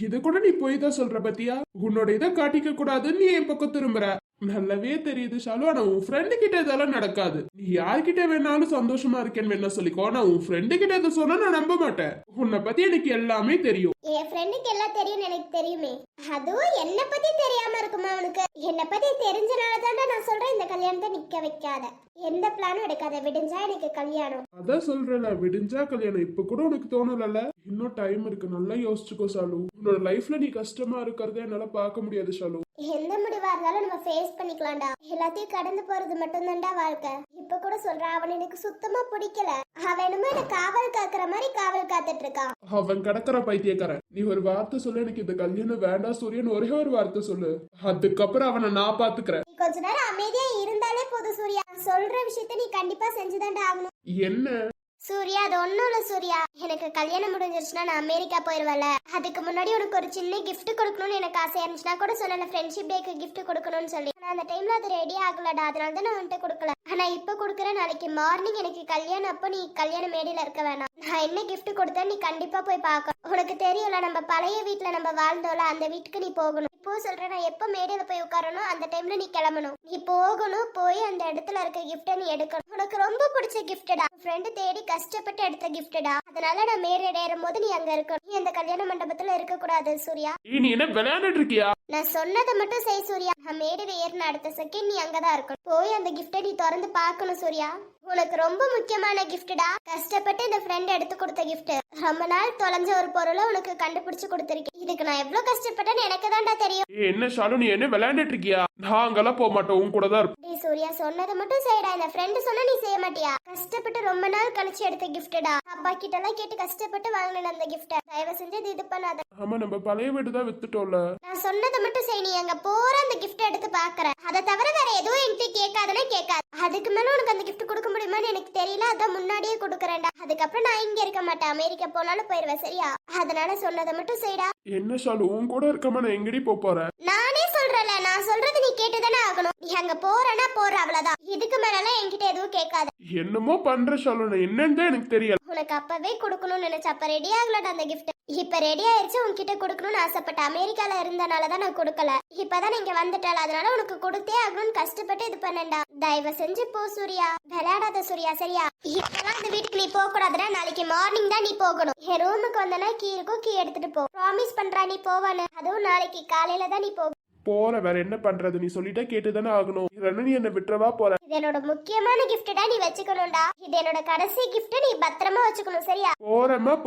இது கூட நீ போய் தான் சொல்ற பத்தியா? உன்னோட இதை காட்டிக்க கூடாதுன்னு நீ என் பக்கம் திரும்புற. நல்லாவே தெரியுது ஷாலு, ஆனா உன் ஃப்ரெண்டு கிட்ட இதெல்லாம் நடக்காது. நீ யார்கிட்ட வேணாலும் சந்தோஷமா இருக்கேன்னு வேணா சொல்லிக்கோ, ஆனா உன் ஃப்ரெண்டு கிட்ட இதை சொன்னா நான் நம்ப மாட்டேன். உன்னை பத்தி எனக்கு எல்லாமே தெரியும். என் ஃப்ரெண்டுக்கு எல்லாம் தெரியும்னு எனக்கு தெரியுமே. அதுவும் என்ன பத்தி தெரியாம இருக்குமா உனக்கு? என்ன பத்தி தெரிஞ்சனால தானே நான் சொல்றேன் இந்த கல்யாணத்தை நிக்க வைக்காத, எந்த பிளானும் எடுக்காத, விடிஞ்சா எனக்கு கல்யாணம். அதான் சொல்றல, விடிஞ்சா கல்யாணம். இப்ப கூட உனக்கு தோணல, இன்னும் டைம் இருக்கு. நல்லா யோசிச்சுக்கோ ஷாலு. உன்னோட லைஃப்ல நீ கஷ்டமா இருக்கிறத என்னால பார்க்க முடியாது ஷாலு. எந்த முடிவா இருந்தாலும் நம்ம ஃபேஸ் பண்ணிக்கலாம்டா. எல்லாத்தையும் கடந்து போறது மட்டும் தான்டா வாழ்க்கை. இப்ப கூட சொல்றேன், அவன் எனக்கு சுத்தமா பிடிக்கல. அவன் என்னமோ என்ன காவல் காக்குற மாதிரி காவல் காத்துட்டு இருக்கான். அவன் கடற்கற பைத்தியக்காரன். நீ ஒரு வார்த்தை சொல்லு, எனக்கு இந்த கல்யாணம் வேண்டாம் சூரியன், ஒரே ஒரு வார்த்தை சொல்லு. அதுக்கப்புறம் அவனை நான் பாத்துக்கிறேன். நீ கொஞ்ச நேரம் அமைதியா இருந்தாலே போதும் சூர்யா. சொல்ற விஷயத்த நீ கண்டிப்பா செஞ்சுதான்டா ஆகணும். என்ன சூர்யா, அது ஒண்ணும் இல்ல சூர்யா. எனக்கு கல்யாணம் முடிஞ்சிருச்சுன்னா நான் அமெரிக்கா போயிருவேன்ல. அதுக்கு முன்னாடி உனக்கு ஒரு சின்ன gift கொடுக்கணும்னு எனக்கு ஆசையா இருந்துச்சுன்னா கூட சொல்லல, ஃப்ரெண்ட்ஷிப் டேக்கு gift கொடுக்கணும்னு சொல்லி. ஆனா அந்த டைம்ல அது ரெடி ஆகலடா, அதனால தான் நான் உன்கிட்ட கொடுக்கல. ஆனா இப்ப கொடுக்குறேன். நாளைக்கு மார்னிங் எனக்கு கல்யாணம், அப்போ நீ கல்யாண மேடையில இருக்க வேணாம். நான் என்ன gift கொடுத்தேன் நீ கண்டிப்பா போய் பார்க்கணும். உனக்கு தெரியும்ல, நம்ம பழைய வீட்டுல நம்ம வாழ்ந்தோம்ல, அந்த வீட்டுக்கு நீ போகணும். இப்போ சொல்றேன், நான் எப்ப மேடையில போய் உட்காரணும் அந்த டைம்ல நீ கிளம்பணும். நீ போகணும், போய் அந்த இடத்துல இருக்க கிஃப்ட நீ எடுக்கணும். உனக்கு ரொம்ப பிடிச்ச கிஃப்டடா, ஃப்ரெண்டு தேடி கஷ்டப்பட்டு எடுத்த கிஃப்டடா. அதனால நான் மேடையில ஏறும்போது நீ அங்க இருக்கணும். நீ அந்த கல்யாண மண்டபத்துல இருக்க கூடாது சூர்யா. நீ என்ன விளையாண்டுட்டு இருக்கியா? நான் சொன்னதை மட்டும் செய் சூர்யா. நான் மேடையில ஏறின அடுத்த செகண்ட் நீ அங்கதான் இருக்கணும். போய் அந்த கிஃப்ட நீ திறந்து பார்க்கணும் சூர்யா. உனக்கு ரொம்ப முக்கியமான கிஃப்டடா. கஷ்டப்பட்டு இந்த ஃப்ரெண்ட் எடுத்து கொடுத்த கிஃப்ட். ரொம்ப நாள் தொலைஞ்ச ஒரு பொருளை உனக்கு கண்டுபிடிச்சு கொடுத்திருக்கேன். இதுக்கு நான் எவ்வளவு கஷ்டப்பட்டேன்னு எனக்கு தான்டா தெரியும். என்ன ஷாலு, நீ என்ன விளையாண்டுட்டு இருக்கியா? நான் அங்கெல்லாம் போக மாட்டேன், உன் கூட தான் இருப்பேன். டேய் சூர்யா, சொன்னதை மட்டும் செய்யடா. இந்த ஃப்ரெண்ட் சொன்னா நீ செய்ய மாட்டியா? கஷ்டப்பட்டு ரொம்ப நாள் கழிச்சு எடுத்த கிஃப்டடா. அப்பா கிட்ட எல்லாம் கேட்டு கஷ்டப்பட்டு வாங்கின அந்த கிஃப்ட தயவு செஞ்சு இது பண்ணாத. ஆமா, நம்ம பழைய வீடு தான் வித்துட்டோம்ல. நான் சொன்னதை மட்டும் செய். நீ அங்க போற அந்த கிஃப்ட் எடுத்து பாக்குற, அதை தவிர வேற எதுவும் என்கிட்ட கேட்காதனே கேட்காது. அதுக்கு மேல உனக்கு அந்த கிஃப்ட் கொடுக்க முடியுமான்னு எனக்கு தெரியல, அதான் முன்னாடியே கொடுக்குறேன்டா. அதுக்கப்புறம் நான் இங்க இருக்க மாட்டேன், அமெரிக்கா போனாலும் போயிருவேன் சரியா? அதனால சொன்னதை மட்டும் செய்டா. என்ன ஷாலு, உன் கூட இருக்காம நான் எங்கடி போறேன்? நானே சொல்றல, நான் சொல்றது நீ கேட்டுதானே ஆகணும். நீ அங்க போறனா போற, அவ்வளவுதான். இதுக்கு மேலாம் என்கிட்ட எதுவும் கேட்காத. என்னமோ பண்ற ஷாலு, நான் என்னன்னு தான் எனக்கு தெரியல. உனக்கு அப்பவே கொடுக்கணும்னு நினைச்ச, அப்ப ரெடி ஆகலடா அந்த கிஃப்ட். இப்ப ரெடி ஆயிருச்சு, உன்கிட்ட கொடுக்கணும்னு ஆசைப்பட்ட. அமெரிக்கால இருந்தனாலதான் நான் கொடுக்கல. இப்பதான் இங்க வந்துட்டால, அதனால உனக்கு கொடுத்தே ஆகணும்னு கஷ்டப்பட்டு இது பண்ணேன்டா. தயவு செஞ்சு போ சூர்யா, விளையாடாத சூர்யா சரியா? இப்பெல்லாம் அந்த வீட்டுக்கு நீ போக கூடாதுடா. நாளைக்கு மார்னிங் தான் நீ போகணும். என் ரூமுக்கு வந்தனா கீ இருக்கும், கீ எடுத்துட்டு போ. ப்ராமிஸ் பண்றா நீ போவானு. அதுவும் நாளைக்கு காலையில தான் நீ போக போற. வேற என்ன பண்றது? நீ சொல்லிட்டா கேட்டுதானே ஆகணும். இல்லைன்னா நீ என்ன விட்டுறவா போற? இது என்னோட முக்கியமான கிஃப்டடா, நீ வச்சுக்கணும்டா. இது என்னோட கடைசி கிஃப்ட், நீ பத்திரமா வச்சுக்கணும் சரியா?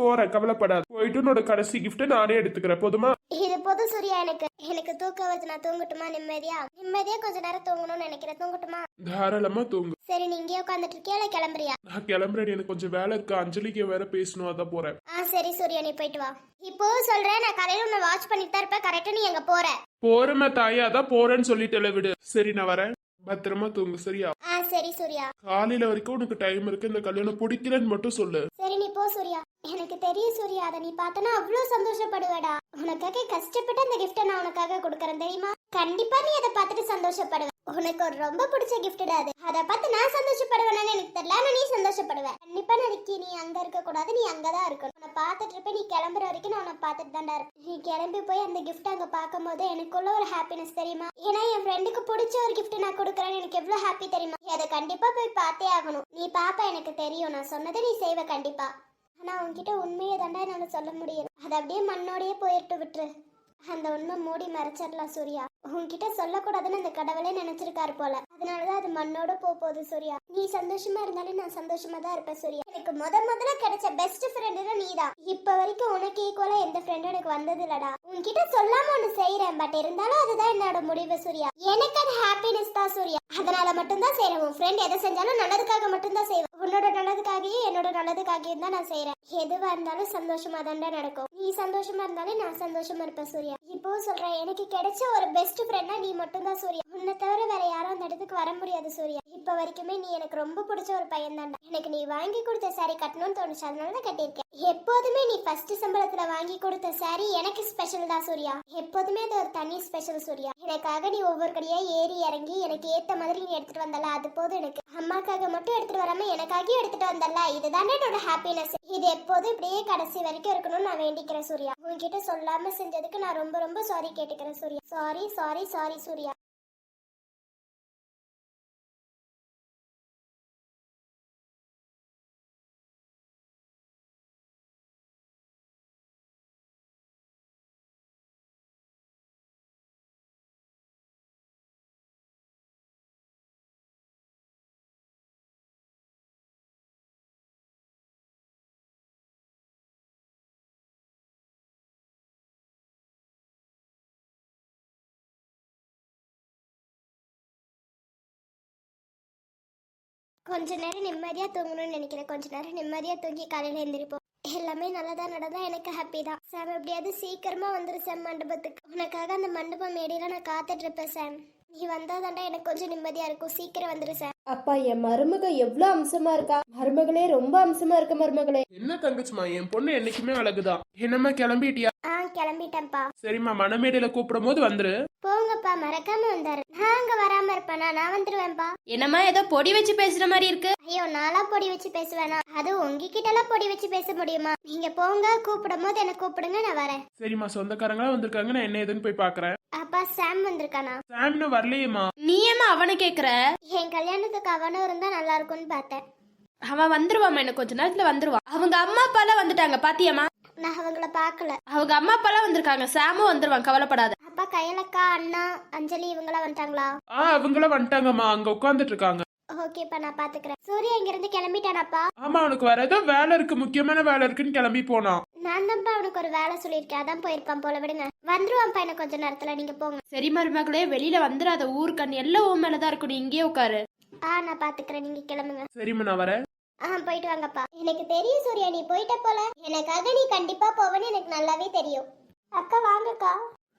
போறேன், கவலைப்படாது. போயிட்டு உன்னோட கடைசி கிஃப்ட் நானே எடுத்துக்கிறேன், போதுமா? இது போது சூர்யா. எனக்கு தூக்கம் வருது, நான் தூங்கட்டுமா? நிம்மதியா கொஞ்ச நேரம் தூங்கணும்னு நினைக்கிறேன். தூங்கட்டுமா? தாராளமா தூங்கு. சரி, நீ இங்கே உட்காந்துட்டு இருக்கியா இல்ல கிளம்புறியா? நான் கிளம்புறேன், எனக்கு கொஞ்சம் வேலை இருக்கு. அஞ்சலிக்கு வேற பேசணும், அதான் போறேன். சரி சூர்யா, நீ போயிட்டு வா. இப்போ சொல்றேன், நான் காலையில உன்னை வாட்ச் பண்ணிட்டு தான் இருப்பேன். கரெக்டா நீ எங்க போற? போறமே தாயா, அதான் போறேன்னு சொல்லிட்டு விடு. சரி, நான் வரேன். பத்திரமா தூங்கு சரியா? சரி சூர்யா. காலையில வரைக்கும் உனக்கு டைம் இருக்கு. இந்த கல்யாணம் பிடிக்கலன்னு மட்டும் சொல்லு. சரி, நீ போ சூர்யா. எனக்கு தெரியும் சூர்யா, அதை நீ பார்த்தனா அவ்வளவு சந்தோஷப்படுவேடா. உனக்காக கஷ்டப்பட்டு அந்த கிஃப்ட நான் உனக்காக கொடுக்கறேன் தெரியுமா? கண்டிப்பா நீ அதை பார்த்துட்டு சந்தோஷப்படுவ. உனக்கு ஒரு ரொம்ப பிடிச்ச கிஃப்ட் அது. அதை பார்த்து நான் சந்தோஷப்படுவேன்னு எனக்கு தெரியல, ஆனா நீ சந்தோஷப்படுவ கண்டிப்பா. நாளைக்கு நீ அங்க இருக்க கூடாது, நீ அங்கதான் இருக்கணும். உன்னை பார்த்துட்டு இருப்ப, நீ கிளம்புற வரைக்கும் நான் உன்னை பார்த்துட்டு தான்டா இருப்பேன். நீ கிளம்பி போய் அந்த கிஃப்ட் அங்க பார்க்கும் போது எனக்குள்ள ஒரு ஹாப்பினஸ் தெரியுமா? ஏன்னா என் ஃப்ரெண்டுக்கு பிடிச்ச ஒரு கிஃப்ட் நான் கொடுக்குறேன்னு எனக்கு எவ்வளவு ஹாப்பி தெரியுமா? அதை கண்டிப்பா போய் பார்த்தே ஆகணும். நீ பாப்பா, எனக்கு தெரியும், நான் சொன்னதை நீ செய்வ கண்டிப்பா. ஆனா உன்கிட்ட உண்மையை தாண்டா என்னால சொல்ல முடியும். அதை அப்படியே மண்ணோடையே போயிட்டு விட்டுரு. அந்த உண்மை மூடி மறைச்சிடலாம் சூர்யா. உன்கிட்ட சொல்லக்கூடாதுன்னு அந்த கடவுளே நினைச்சிருக்காரு போல, அதனாலதான் அது மண்ணோட போகுது சூர்யா. நீ சந்தோஷமா இருந்தாலும் நான் சந்தோஷமா தான் இருப்பேன் சூர்யா. எனக்கு முதல்ல கிடைச்ச பெஸ்ட் ஃப்ரெண்டுனா நீதான். இப்ப வரைக்கும் உனக்கு ஈக்குவலா எந்த ஃப்ரெண்டும் எனக்கு வந்தது இல்லடா. உன்கிட்ட சொல்லாம ஒண்ணு செய்யறேன், பட் இருந்தாலும் அதுதான் என்னோட முடிவு சூர்யா. எனக்கு அது ஹாப்பினஸ் தான் சூர்யா, அதனால மட்டும்தான் செய்யறேன். உன் ஃப்ரெண்ட் எதை செஞ்சாலும் நல்லதுக்காக மட்டும்தான் செய்வேன். உன்னோட நல்லதுக்காகவும் என்னோட நல்லதுக்காகவும் தான் நான் செய்யறேன். எதுவா இருந்தாலும் சந்தோஷமா தான் நடக்கும். நீ சந்தோஷமா இருந்தாலும் நான் சந்தோஷமா இருப்பேன் சூர்யா. இப்போ சொல்றேன், எனக்கு கிடைச்ச ஒரு பெஸ்ட் ஃப்ரெண்டா நீ மட்டும் தான் சூர்யா. உன்னை தவிர வேற யாரும் அந்த இடத்துக்கு வர முடியாது சூர்யா. இப்ப வரைக்குமே நீ எனக்கு ரொம்ப பிடிச்ச ஒரு பையன் தான்டா. எனக்கு நீ வாங்கி கொடுத்த சாரி கட்டணும்னு தோணுச்சு, அதனாலதான் கட்டியிருக்கேன். எப்போதுமே நீ ஃபர்ஸ்ட் சம்பளத்துல வாங்கி கொடுத்த சாரி எனக்கு ஸ்பெஷல் தான் சூர்யா. எப்போதுமே அது ஒரு தனி ஸ்பெஷல் சூர்யா. எனக்காக நீ ஒவ்வொரு கடையா ஏறி இறங்கி எனக்கு ஏத்த மாதிரி நீ எடுத்துட்டு வந்தல, அது போதும் எனக்கு. அம்மாக்காக மட்டும் எடுத்துட்டு வராம எனக்காகவும் எடுத்துட்டு வந்தல, இதுதானே என்னோட ஹாப்பினஸ். இது எப்போதும் இப்படியே கடைசி வரைக்கும் இருக்கணும்னு நான் வேண்டிக்கிறேன் சூர்யா. உன்கிட்ட சொல்லாம செஞ்சதுக்கு நான் ரொம்ப ரொம்ப சாரி கேட்டுக்கிறேன் Surya. Sorry sorry sorry Surya. கொஞ்ச நேரம் நிம்மதியா தூங்கணும்னு நினைக்கிறேன். கொஞ்ச நேரம் நிம்மதியா தூங்கி காலையில எழுந்திருப்போம். எல்லாமே நல்லதா நடந்தா எனக்கு ஹாப்பி தான். சாம் எப்படியாவது சீக்கிரமா வந்துரு சாம் மண்டபத்துக்கு. உனக்காக அந்த மண்டபம் மேடையில நான் காத்துட்டு இருப்பேன் சாம். நீ வந்தாதாண்டா எனக்கு கொஞ்சம் நிம்மதியா இருக்கும். சீக்கிரம் வந்துரு சார். அப்பா, என் மருமக எவ்வளவு அம்சமா இருக்கா. மருமகளே ரொம்ப அம்சமா இருக்க மருமகளே. என்ன தங்கச்சிமா, என் பொண்ணு என்னைக்குமே அழகுதான். என்னம்மா கிளம்பிட்டியா? கிளம்பிட்டேன்ப்பா. சரிம்மா, மணமேடையில கூப்பிடும் போது வந்துரு. போங்கப்பா, மறக்காம வந்தாரு. நான் அங்க வராம இருப்பேனா? நான் வந்துருவேன்ப்பா. என்னம்மா ஏதோ பொடி வச்சு பேசுற மாதிரி இருக்கு. ஐயோ, நாளா பொடி வச்சு பேசுவேனா? அது உங்ககிட்ட எல்லாம் பொடி வச்சு பேச முடியுமா? நீங்க போங்க, கூப்பிடும் போது என்ன கூப்பிடுங்க, நான் வரேன். சரிம்மா, சொந்தக்காரங்களா வந்திருக்காங்க, நான் என்ன ஏதுன்னு போய் பாக்குறேன். அப்பா, சாம் வந்திருக்கானா? சாம் இன்னும் வரலையேம்மா. நீ ஏமா அவனை கேக்குற? என் கல்யாணத்துக்கு அவனும் இருந்தா நல்லா இருக்கும்னு பார்த்தேன். அவன் வந்துருவாமா, இன்னும் கொஞ்ச நேரத்துல வந்துருவான். அவங்க அம்மா அப்பா எல்லாம் வந்துட்டாங்க, பாத்தியம்மா? நான் அவங்கள பாக்கல. அவங்க அம்மா அப்பா எல்லாம் வந்திருக்காங்க. சாமும் வந்துருவான், கவலைப்படாத. அப்பா, கையலக்கா, அண்ணா, அஞ்சலி இவங்கெல்லாம் வந்துட்டாங்களா? அவங்களாம் வந்துட்டாங்கம்மா, அங்க உட்கார்ந்துட்டு இருக்காங்க. ஓகேப்பா, நான் பாத்துக்கிறேன். சூர்யா இங்க இருந்து கிளம்பிட்டானாப்பா? ஆமா, அவனுக்கு வேற ஏதோ வேலை இருக்கு, முக்கியமான வேலை இருக்குன்னு கிளம்பி போனான். நான் தான்ப்பா அவனுக்கு ஒரு வேலை சொல்லியிருக்கேன், அதான் போயிருப்பான் போல. விடுங்க, வந்துருவான்ப்பா இன்னும் கொஞ்ச நேரத்துல. நீங்க போங்க. சரி மருமகளே, வெளியில வந்துடாத. ஊருக்கண் எல்லாம் உன் மேலதான் இருக்கும், நீ இங்கே உட்காரு. நான் பாத்துக்கிறேன், நீங்க கிளம்புங்க. சரிம்மா, நான் வரேன். போயிட்டு வாங்கப்பா. எனக்கு தெரியும் சூர்யா, நீ போயிட்ட போல. எனக்காக நீ கண்டிப்பா போவன்னு எனக்கு நல்லாவே தெரியும். அக்கா வாங்கக்கா.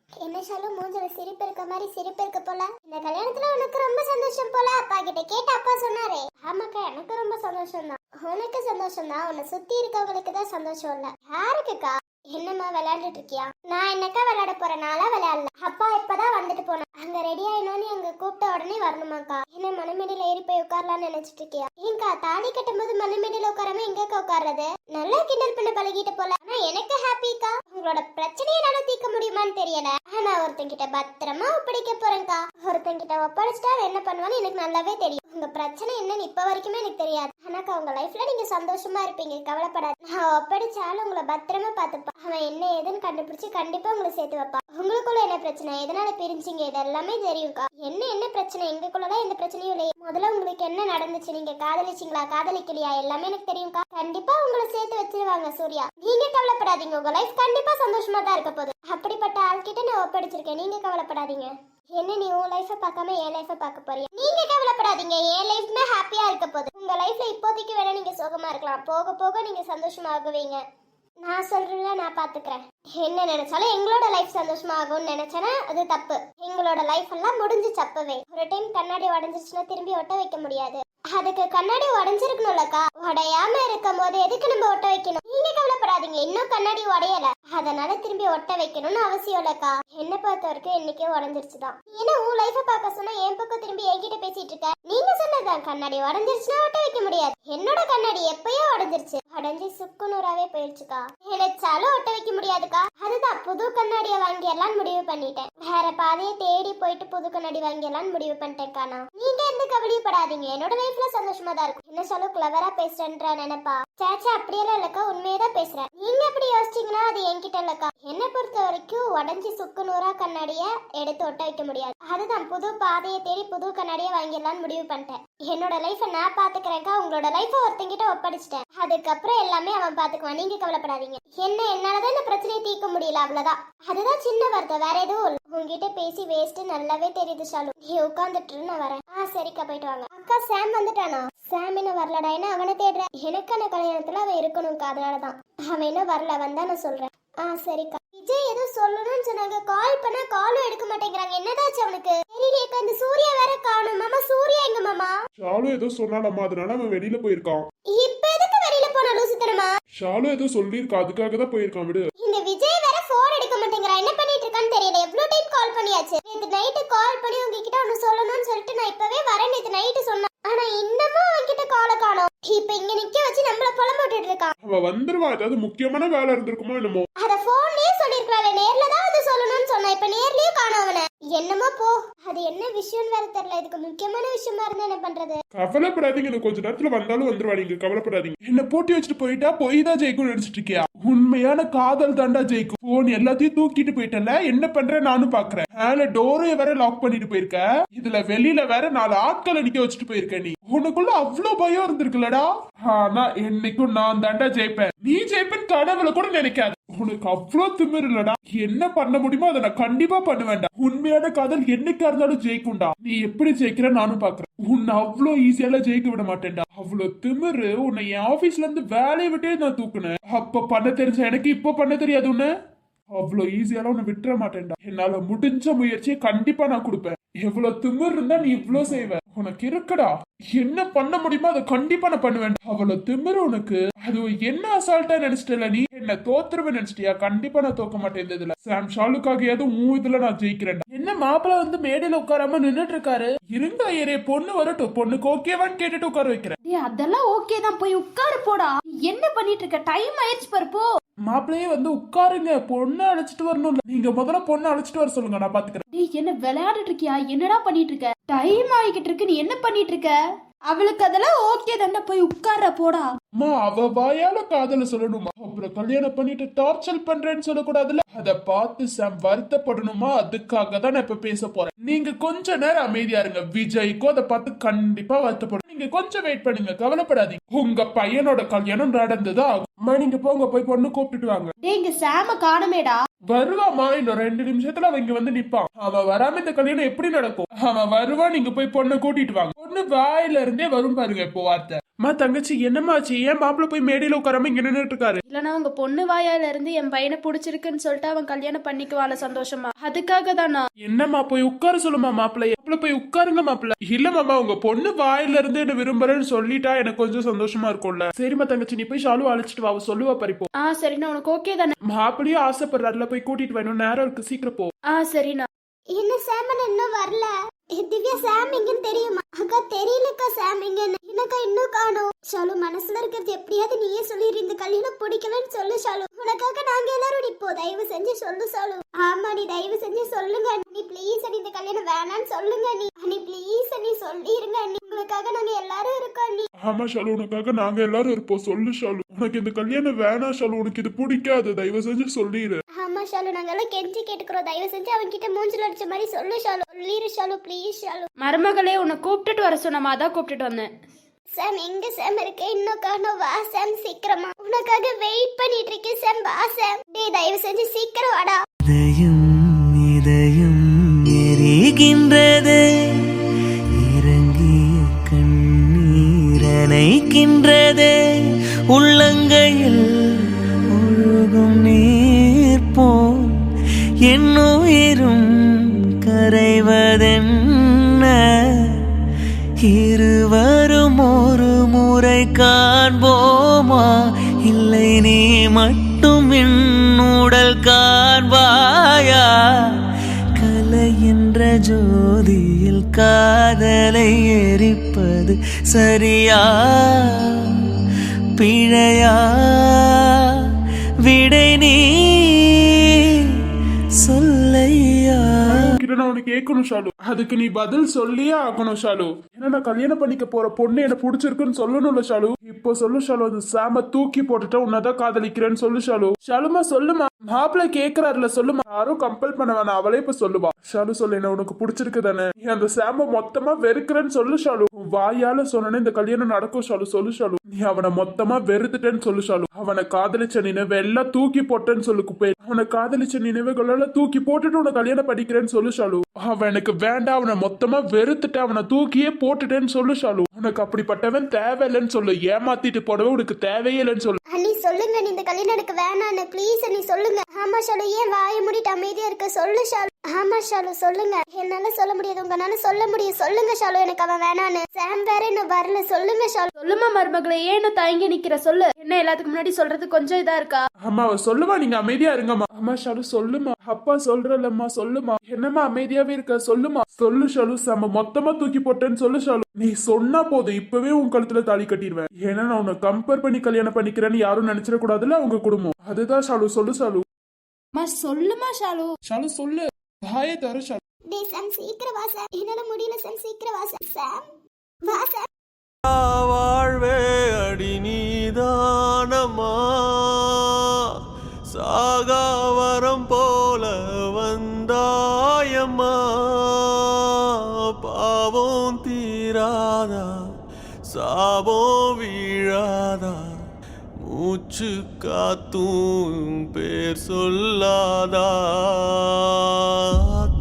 என்ன சொல்லும், மூஞ்சில சிரிப்பு இருக்க மாதிரி சிரிப்பு இருக்க போல. இந்த கல்யாணத்துல உனக்கு ரொம்ப சந்தோஷம் போல. அப்பா கிட்ட கேட்டு அப்பா சொன்னாரே. ஆமாக்கா, எனக்கு ரொம்ப சந்தோஷம் தான். உனக்கு சந்தோஷம் தான், உன்னை சுத்தி இருக்கவங்களுக்கு தான் சந்தோஷம் இல்ல. யாருக்குக்கா? என்னம்மா விளையாண்டுட்டு இருக்கியா? நான் என்னக்கா விளையாட போறேன், நாளா விளையாடல. அப்பா இப்பதான் வந்துட்டு போனேன். அங்க ரெடி ஆயினோன்னு அங்க கூப்பிட்ட உடனே வரணுமாக்கா? என்ன மணமேடையில ஏறி போய் உட்காரலாம்னு நினைச்சிட்டு இருக்கியா? ஏங்கா, தாலி கட்டும் போது மணமேடையில உட்காராம எங்கக்கா உட்கார்றது? நல்லா கிண்டல் பண்ண பழகிட்டு போல. ஆனா எனக்கு ஹாப்பிக்கா. உங்களோட பிரச்சனையை நல்லா தீர்க்க முடியுமான்னு தெரியல. ஆனா ஒருத்தங்கிட்ட பத்திரமா ஒப்படைக்க போறேன்க்கா. ஒருத்தங்கிட்ட ஒப்படைச்சிட்டா என்ன பண்ணுவான்னு எனக்கு நல்லாவே தெரியும். உங்க பிரச்சனை என்னன்னு இப்ப வரைக்குமே எனக்கு தெரியாது. ஆனாக்கா உங்க லைஃப்ல நீங்க சந்தோஷமா இருப்பீங்க, கவலைப்படாது. நான் ஒப்படைச்சாலும் உங்களை பத்திரமா பாத்துப்பா. அவன் என்ன ஏதுன்னு கண்டுபிடிச்சு கண்டிப்பா உங்களை சேர்த்து வைப்பா. உங்களுக்குள்ள என்ன பிரச்சனை, எதனால பிரிஞ்சிங்க, இது எல்லாமே தெரியும்க்கா. என்ன பிரச்சனை, எங்களுக்குள்ளதான் எந்த பிரச்சனையும் இல்லையே. முதல்ல உங்களுக்கு என்ன நடந்துச்சு, நீங்க காதலிச்சிங்களா காதலிக்கலையா, எல்லாமே எனக்கு தெரியும்க்கா. கண்டிப்பா உங்களை சேர்த்து வச்சிருவாங்க சூர்யா. நீங்க கவலைப்படாதீங்க, உங்க லைஃப் கண்டிப்பா சந்தோஷமா தான் இருக்க போகுது. அப்படிப்பட்ட ஆள்கிட்ட நான் ஒப்படைச்சிருக்கேன், நீங்க கவலைப்படாதீங்க. என்ன நீ உன் லைஃப பார்க்காம என் லைஃப பார்க்க போறியா? நீங்க கவலைப்படாதீங்க, என் லைஃப்மே ஹாப்பியா இருக்க போகுது. உங்க லைஃப்ல இப்போதைக்கு வேணா நீங்க சோகமா இருக்கலாம், போக போக நீங்க சந்தோஷமாகுவீங்க. நான் சொல்றேன்ல, நான் பாத்துக்கிறேன். என்ன நினைச்சாலும் எங்களோட லைஃப் சந்தோஷமா ஆகும்னு நினைச்சேன்னா அது தப்பு. எங்களோட லைஃப் எல்லாம் முடிஞ்சிச்சு அப்பவே. ஒரு டைம் கண்ணாடி உடஞ்சிருச்சுன்னா திரும்பி ஒட்ட வைக்க முடியாது. அதுக்கு கண்ணாடி உடஞ்சிருக்கணும்லக்கா. உடையாம இருக்கும் போது எதுக்கு நம்ம ஒட்ட வைக்கணும்? நீங்க கவலைப்படாதீங்க, இன்னும் கண்ணாடி உடையல, அதனால திரும்பி ஒட்ட வைக்கணும்னு அவசியம் இல்லக்கா. என்ன பொறுத்த வரைக்கும் இன்னைக்கே உடஞ்சிருச்சுதான். ஏன்னா உன் லைஃப பார்க்க சொன்னா என் பக்கம் திரும்பி என்கிட்ட பேசிட்டு இருக்க. நீங்க சொன்னதான் கண்ணாடி உடஞ்சிருச்சுன்னா ஒட்ட வைக்க முடியாது. என்னோட கண்ணாடி எப்பயோ உடஞ்சிருச்சு. உடஞ்சி சுக்குநூறாவே போயிடுச்சுக்கா. நினைச்சாலும் ஒட்ட வைக்க முடியாதுக்கா. அதுதான் புது கண்ணாடியை வாங்கிடலாம் முடிவு பண்ணிட்டேன். வேற பாதையை தேடி போயிட்டு புது கண்ணாடி வாங்கிடலாம் முடிவு பண்ணிட்டேன்க்கா. நான் நீங்க எந்த கவலைப்படாதீங்க. என்னோட லைஃப்ல சந்தோஷமா தான் இருக்கும். என்ன சொல்ல கிளவரா பேசுறேன்ற நினைப்பா? சேச்சா அப்படியெல்லாம் இல்லக்கா, உண்மையதான் பேசுறேன். நீங்க அப்படி யோசிச்சீங்கன்னா அது என்கிட்ட இல்லக்கா. என்னை பொறுத்த வரைக்கும் உடஞ்சி சுக்குநூறா கண்ணாடிய எடுத்து ஒட்ட வைக்க முடியாது. அதுதான் புது பாதையை தேடி புது கண்ணாடியை வாங்கிடலாம்னு முடிவு பண்ணிட்டேன். என்னோட லைஃப நான் பாத்துக்கிறேன்க்கா. உங்களோட லைஃப ஒருத்தங்கிட்ட ஒப்படைச்சிட்டேன். அதுக்கப்புறம் எல்லாமே அவன் பாத்துக்குவான். நீங்க கவலைப்படாதீங்க. என்னாலதான் இந்த பிரச்சனையை தீர்க்க முடியல, அவ்வளவுதான். அதுதான் சின்ன வார்த்தை, வேற எதுவும் இல்லை. உங்ககிட்ட பேசி வேஸ்ட் நல்லாவே தெரியுது ஷாலு. நீ உட்காந்துட்டு நான் வரேன். சரிக்கா, போயிட்டு வாங்க. அக்கா சாம் வந்துட்டானா? சாம் இன்னும் வரலடா. என்ன அவனை தேடுறேன்? எனக்கான கல்யாணத்துல அவன் இருக்கணும்க்கா, அதனாலதான். அவன் இன்னும் வரல, வந்தா நான் சொல்றேன். சரிக்கா. விஜய் ஏதோ சொல்லணும்னு சொன்னாங்க. கால் பண்ணா காலும் எடுக்க மாட்டேங்கிறாங்க. என்னதாச்சு அவனுக்கு தெரியலையேக்கா. இந்த சூர்யா வேற காணும். மாமா சூர்யா எங்க மாமா? ஷாலு ஏதோ சொன்னாலம்மா, அதனால அவன் வெளியில போயிருக்கான். இப்ப எதுக்கு வெளியில போனா லூசுத்தனமா? ஷாலு ஏதோ சொல்லியிருக்கா, அதுக்காக தான் போயிருக்கான். விடு. இந்த விஜய் வேற போன் எடுக்க மாட்டேங்கிறான். என்ன பண்ணிட்டு இருக்கான்னு தெரியல. எவ்வளவு டைம் கால் பண்ணியாச்சு. நேத்து நைட்டு கால் பண்ணி உங்ககிட்ட ஒன்னு சொல்லணும்னு சொல்லிட்டு நான் இப்பவே வரேன் நேத்து நைட்டு சொன்னேன். ஆனா இன்னமும் அவன்கிட்ட காலை காணோம். இப்ப இங்க நிக்க வச்சு நம்மள புலம் போட்டுட்டு இருக்கான். அவன் வந்துருவா. ஏதாவது முக்கியமான வேலை இருந்திருக்குமோ என்னமோ. அத போன்லயே சொல்லிருக்கலாம்ல. நேர்ல தான் வந்து சொல்லணும்னு சொன்னா. இப்ப நேர்லயே காணோம் அவனை. என்னமோ போ. அது என்ன விஷயம்னு வேற தெரியல. இதுக்கு முக்கியமான விஷயமா இருந்தா என்ன பண்றது? கவலைப்படாதீங்க. கொஞ்ச நேரத்துல வந்தாலும் வந்துருவா. நீங்க கவலைப்படாதீங்க. என்ன போட்டி வச்சுட்டு போயிட்டா போய் தான் ஜெயிக்கும் நினைச்சிட்டு இருக்கியா? உண்மையான காதல் தாண்டா ஜெயிக்கும். போன் எல்லாத்தையும் தூக்கிட்டு போயிட்டல. என்ன பண்ற நானும் பாக்குறேன். டோரை வேற லாக் பண்ணிட்டு போயிருக்க. இதுல வெளியில வேற 4 ஆட்களை நிக்க வச்சுட்டு போயிருக்க. நீ உனக்குள்ள அவ்வளவு பயம் இருந்திருக்குல்லடா. ஆனா என்னைக்கும் நான் தாண்டா ஜெயிப்பேன். நீ ஜெயிப்பேன் கனவுல கூட நினைக்காது. உனக்கு அவ்வளவு திமிரு இல்லடா. என்ன பண்ண முடியுமோ அதை நான் கண்டிப்பா பண்ண வேண்டாம். உண்மையான காதல் என்னைக்கா இருந்தாலும் ஜெயிக்கும்டா. நீ எப்படி ஜெயிக்கிற நானும் பாக்குறேன். உன்னை அவ்வளவு ஈஸியால ஜெயிக்க விட மாட்டேன்டா. அவ்வளவு திமிரு. உன்னை என் ஆபீஸ்ல இருந்து வேலையை விட்டே நான் தூக்குனேன். அப்ப பண்ண தெரிஞ்ச எனக்கு இப்ப பண்ண தெரியாது. உன்ன அவ்வளவு ஈஸியால உன்னை விட்டுற மாட்டேன்டா. என்னால முடிஞ்ச முயற்சியை கண்டிப்பா நான் கொடுப்பேன். எவ்வளவு திமிர் இருந்தா நீ இவ்வளவு செய்வ. உனக்கு இருக்குடா. என்ன பண்ண முடியுமோ அதை கண்டிப்பா நான் பண்ணுவேன். அவ்வளவு திமிரு உனக்கு. அது என்ன அசால்ட்டா நினைச்சிட்டல? நீ என்ன தோத்துருவேன் நினைச்சிட்டியா? கண்டிப்பா நான் தோக்க மாட்டேன். இதுல சாம் ஷாலுக்காக ஏதும் இதுல நான் ஜெயிக்கிறேன். என்ன மாப்பிள்ள வந்து மேடையில உட்காராம நின்னுட்டு இருக்காரு? இருங்க ஐயரே, பொண்ணு வரட்டும். பொண்ணுக்கு ஓகேவான்னு கேட்டுட்டு உட்கார வைக்கிறேன். அதெல்லாம் ஓகே தான், போய் உட்காரு போடா. என்ன பண்ணிட்டு இருக்க? டைம் ஆயிடுச்சு பாரு, போ. மாப்பிள்ளையே வந்து உட்காருங்க. பொண்ணு அழைச்சிட்டு வரணும். நீங்க முதல்ல பொண்ணு அழைச்சிட்டு வர சொல்லுங்க, நான் பாத்துக்கிறேன். என்ன விளையாடிட்டு இருக்கியா? என்னடா பண்ணிட்டு இருக்க? டைம் ஆகிக்கிட்டு இருக்கு. நீ என்ன பண்ணிட்டு இருக்க? அவளுக்கு அதெல்லாம் ஓகே தாண்டா, போய் உட்கார போடா. அம்மா, அவ வாயால காதல சொல்லணுமா? அப்புறம் கல்யாணம் பண்ணிட்டு டார்ச்சர் பண்றேன்னு சொல்லக்கூடாதுல. அத பார்த்து சாம் வருத்தப்படணுமா? அதுக்காக தான் நான் இப்ப பேச போறேன். நீங்க கொஞ்ச நேரம் அமைதியா இருங்க. விஜய்க்கும் அதை பார்த்து கண்டிப்பா வருத்தப்படும். நீங்க கொஞ்சம் வெயிட் பண்ணுங்க, கவலைப்படாதீங்க. உங்க பையனோட கல்யாணம் நடந்ததா ஆகும். அம்மா, நீங்க போங்க, போய் பொண்ணு கூப்பிட்டுட்டு வாங்க. இங்க சாம காணமேடா. வருவாமா, இன்னும் 2 நிமிஷத்துல அவன் இங்க வந்து நிப்பான். அவன் வராம இந்த கல்யாணம் எப்படி நடக்கும்? அவன் வருவான். நீங்க போய் பொண்ணை கூட்டிட்டு வாங்க. பொண்ணு வாயில இருந்தே வரும் பாருங்க இப்போ வார்த்தை. அம்மா, தங்கச்சி என்னமாச்சு? ஏன் மாப்பிள்ள போய் மேடையில உட்காராம இங்க நின்னுட்டு இருக்காரு? இல்லனா உங்க பொண்ணு வாயால இருந்து என் பையனை பிடிச்சிருக்குன்னு சொல்லிட்டு அவன் கல்யாணம் பண்ணிக்குவாள சந்தோஷமா. அதுக்காக தானா? என்னம்மா, போய் உட்கார சொல்லுமா மாப்பிள்ளைய. போய் உட்காருங்க மாப்பிள்ள. இல்ல மாமா, உங்க பொண்ணு வாயில இருந்து என்ன விரும்புறேன்னு சொல்லிட்டா எனக்கு கொஞ்சம் சந்தோஷமா இருக்கும்ல. சரிம்மா தங்கச்சி, நீ போய் ஷாலு அழைச்சிட்டு வா. சொல்லுவா பறிப்போம். சரிண்ணா, உனக்கு ஓகே தானே? மாப்பிள்ளையும் ஆசைப்படுறாருல, போய் கூட்டிட்டு வேணும். நேரம் இருக்கு, சீக்கிரம் போ. சரிண்ணா. என்ன சாமன் இன்னும் வரல? திவ்யா, சாம் எங்கன்னு தெரியுமா? அக்கா தெரியலக்கா. சாம் எங்கன்னு எனக்கா இன்னும் காணோம். ஷாலு, மனசுல இருக்கிறது எப்படியாவது நீயே சொல்லிடு. இந்த கல்யாணம் பிடிக்கலன்னு சொல்லு ஷாலு. உனக்காக நாங்க எல்லாரும் நிப்போம். தயவு செஞ்சு சொல்லு ஷாலு. ஆமா, நீ தயவு செஞ்சு சொல்லுங்க நீ. ப்ளீஸ் அண்ணி, இந்த கல்யாணம் வேணான்னு சொல்லுங்க நீ. அண்ணி ப்ளீஸ் அண்ணி, சொல்லிருங்க அண்ணி. உங்களுக்காக நாங்க எல்லாரும் இருக்கோம் அண்ணி. ஆமா ஷாலு, உனக்காக நாங்க எல்லாரும் இருப்போம். சொல்லு ஷாலு. உனக்கு இந்த கல்யாணம் வேணாம் ஷாலு. உனக்கு இது பிடிக்காது. தயவு செஞ்சு சொல்லிடு. ஆமா ஷாலு, நாங்க எல்லாம் கெஞ்சி கேட்டுக்கிறோம். தயவு செஞ்சு அவங்க கிட்ட மூஞ்சில அடிச்ச மாதிரி சொல்லு ஷாலு. சொல்லிரு ஷாலு, ப்ளீஸ் ஷாலு. மருமகளே, உன்னை கூப்பிட்டுட்டு வர சொன்னமா, அதான் கூப்பிட்டுட்டு வந்தேன். சாம், எங்க சாம் இருக்க? இன்னும் காணோம். வா சாம், சீக்கிரமா. உனக்காக வெயிட் பண்ணிட்டு இருக்கேன் சாம். வா சாம். டேய், தயவு செஞ்சு சீக்கிரம் வாடா. இதயம் எரிகின்றது, இறங்கிய கண்ணீர் அணைக்கின்றது, உள்ளங்கையில் ஒழுகும் நீர் போல் என்னுயிரும் கரைவதென்ன? இருவரும் ஒரு முறை காண்போமா? இல்லை நீ மட்டும் என் உடல் காண்பாயா? ஜோதியில் காதலை எரிப்பது சரியா பிழையா விடை நீ சொல்லையா. கிட்ட நான் உனக்கு கேட்கணும் ஷாலு, அதுக்கு நீ பதில் சொல்லியே ஆகணும் ஷாலு. ஏன்னா நான் கல்யாணம் பண்ணிக்க போற பொண்ணு எனக்கு பிடிச்சிருக்குன்னு சொல்லணும்ல ஷாலு. இப்போ சொல்லு ஷாலு, அந்த சாம தூக்கி போட்டுட்டா உன்னதான் காதலிக்கிறேன்னு சொல்லு ஷாலு. ஷாலுமா சொல்லுமா, மாப்பிள்ள கேக்குறாருல சொல்லுமா, யாரும் கம்பல் பண்ண வேணாம், அவளே இப்ப சொல்லுவா. ஷாலு சொல்லு, என்ன உனக்கு பிடிச்சிருக்கு தானே, நீ அந்த சாம மொத்தமா வெறுக்கிறேன்னு சொல்லு ஷாலு. உன் வாயால சொன்னே இந்த கல்யாணம் நடக்கும் ஷாலு. சொல்லு ஷாலு, நீ அவனை மொத்தமா வெறுத்துட்டேன்னு சொல்லு ஷாலு. அவனை காதலிச்ச நினைவு எல்லாம் தூக்கி போட்டேன்னு சொல்லு குப்பே. அவனை காதலிச்ச நினைவுகளெல்லாம் தூக்கி போட்டுட்டு உன கல்யாணம் படிக்கிறேன்னு சொல்லு ஷாலு. அவன் எனக்கு வேண்டாம், அவனை மொத்தமா வெறுத்துட்டு அவனை தூக்கியே போட்டுட்டேன்னு சொல்லு ஷாலு. உனக்கு அப்படிப்பட்டவன் தேவையில்லைன்னு சொல்லு, ஏமாத்திட்டு போடவே உனக்கு தேவையே இல்லைன்னு சொல்லு. அண்ணி சொல்லுங்க, நீ இந்த கல்யாணம் எனக்கு வேணான்னு ப்ளீஸ் அண்ணி சொல்லுங்க. ஆமா ஷாலு, ஏன் வாயை மூடிட்டு அமைதியா இருக்க, சொல்லு ஷாலு. ஆமா ஷாலு சொல்லுங்க, என்னால சொல்ல முடியாது, உங்களால சொல்ல முடியும், சொல்லுங்க ஷாலு, எனக்கு அவன் வேணான்னு. சாம் வேற இன்னும் வரல, சொல்லுங்க ஷாலு. சொல்லுமா மருமகளே, ஏன்னு தயங்கி நிக்கிற சொல்லு. என்ன எல்லாத்துக்கு முன்னாடி சொல்றது கொஞ்சம் இதா இருக்கா? அம்மா சொல்லுமா, நீங்க அமைதியா இருங்கம்மா. அம்மா ஷாலு சொல்லுமா, அப்பா சொல்றல்லம்மா சொல்லுமா. என்னம்மா அமைதியாவே இருக்க, சொல்லுமா. சொல்லு ஷாலு, நம்ம மொத்தமா தூக்கி போட்டேன்னு சொல்லு ஷாலு. நீ சொன்னா போதும், இப்பவே உன் கழுத்துல தாலி கட்டிடுவேன். ஏன்னா நான் உன்னை கம்பேர் பண்ணி கல்யாணம் பண்ணிக்கிறேன்னு யாரும் நினைச்சிட கூடாதுல்ல அவங்க குடும்பம். அதுதான் ஷாலு, சொல்லு ஷாலு. அம்மா சொல்லுமா ஷாலு. ஷாலு சொல்லு, தாயே தர ஷாலு. டேய் சாம், சீக்கிரம் வா சாம், என்னால முடியல சாம், சீக்கிரம் வா சாம். சாம் வா சாம். வாழ்வே அடி நீதானம்மா, சாகாவரம் போல வந்தாயம்மா, பாவம் தீராதா சாபம் வீழாதா, மூச்சு காத்தும் பேர் சொல்லாதா,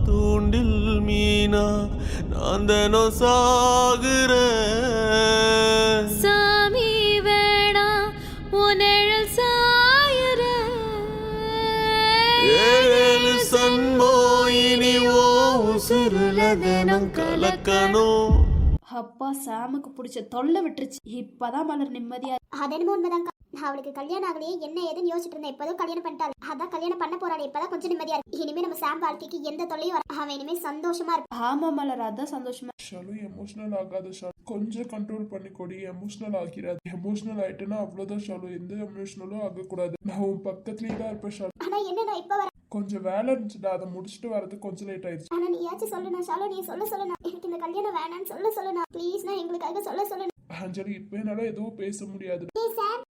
தூண்டில் மீனா நான் தினம் சாகுறேன். சாமி வேணா உனழல் சாயுற ஏழு சன்மோயினி ஓ உசுருல தினம் கலக்கணும். அப்பா சாமுக்கு பிடிச்ச தொல்லை விட்டுருச்சு. இப்பதான் மலர் நிம்மதியா. அது என்னமோ உண்மைதான்க்கா, நான் அவளுக்கு கல்யாணம் ஆகலையே என்ன ஏதுன்னு யோசிச்சுட்டு இருந்தேன். இப்போதான் கல்யாணம் பண்ணிட்டாள், அதான் கல்யாணம் பண்ண போறாள். இப்பதான் கொஞ்சம் நிம்மதியா இருக்கு. இனிமே நம்ம சாம் வாழ்க்கைக்கு எந்த தொல்லையும் வர, அவன் இனிமே சந்தோஷமா இருப்பான். ஆமா மலர், அதான் சந்தோஷமா. ஷாலு எமோஷனல் ஆகாத ஷாலு, கொஞ்சம் கண்ட்ரோல் பண்ணி கொடி. எமோஷனல் ஆகிறாது, எமோஷனல் ஆயிட்டேன்னா அவ்வளவுதான் ஷாலு, எந்த எமோஷனலும் ஆகக்கூடாது. நான் உன் பக்கத்துலயே தான் இருப்பேன் ஷாலு. ஆனா என்ன, நான் இப்ப வர, கொஞ்சம் வேலை இருந்துச்சுடா, அதை முடிச்சுட்டு வரதுக்கு கொஞ்சம் லேட் ஆயிடுச்சு. ஆனா நீயாச்சும் சொல்லணும் ஷாலு, நீ சொல்லணும் எனக்கு இந்த கல்யாணம் வேணான்னு சொல்லணும் ப்ளீஸ். நான் எங்களுக்காக சொல்லணும். அஞ்சலி, இப்ப என்னால எதுவும் பேச முடியாது. ஏய் சாம்,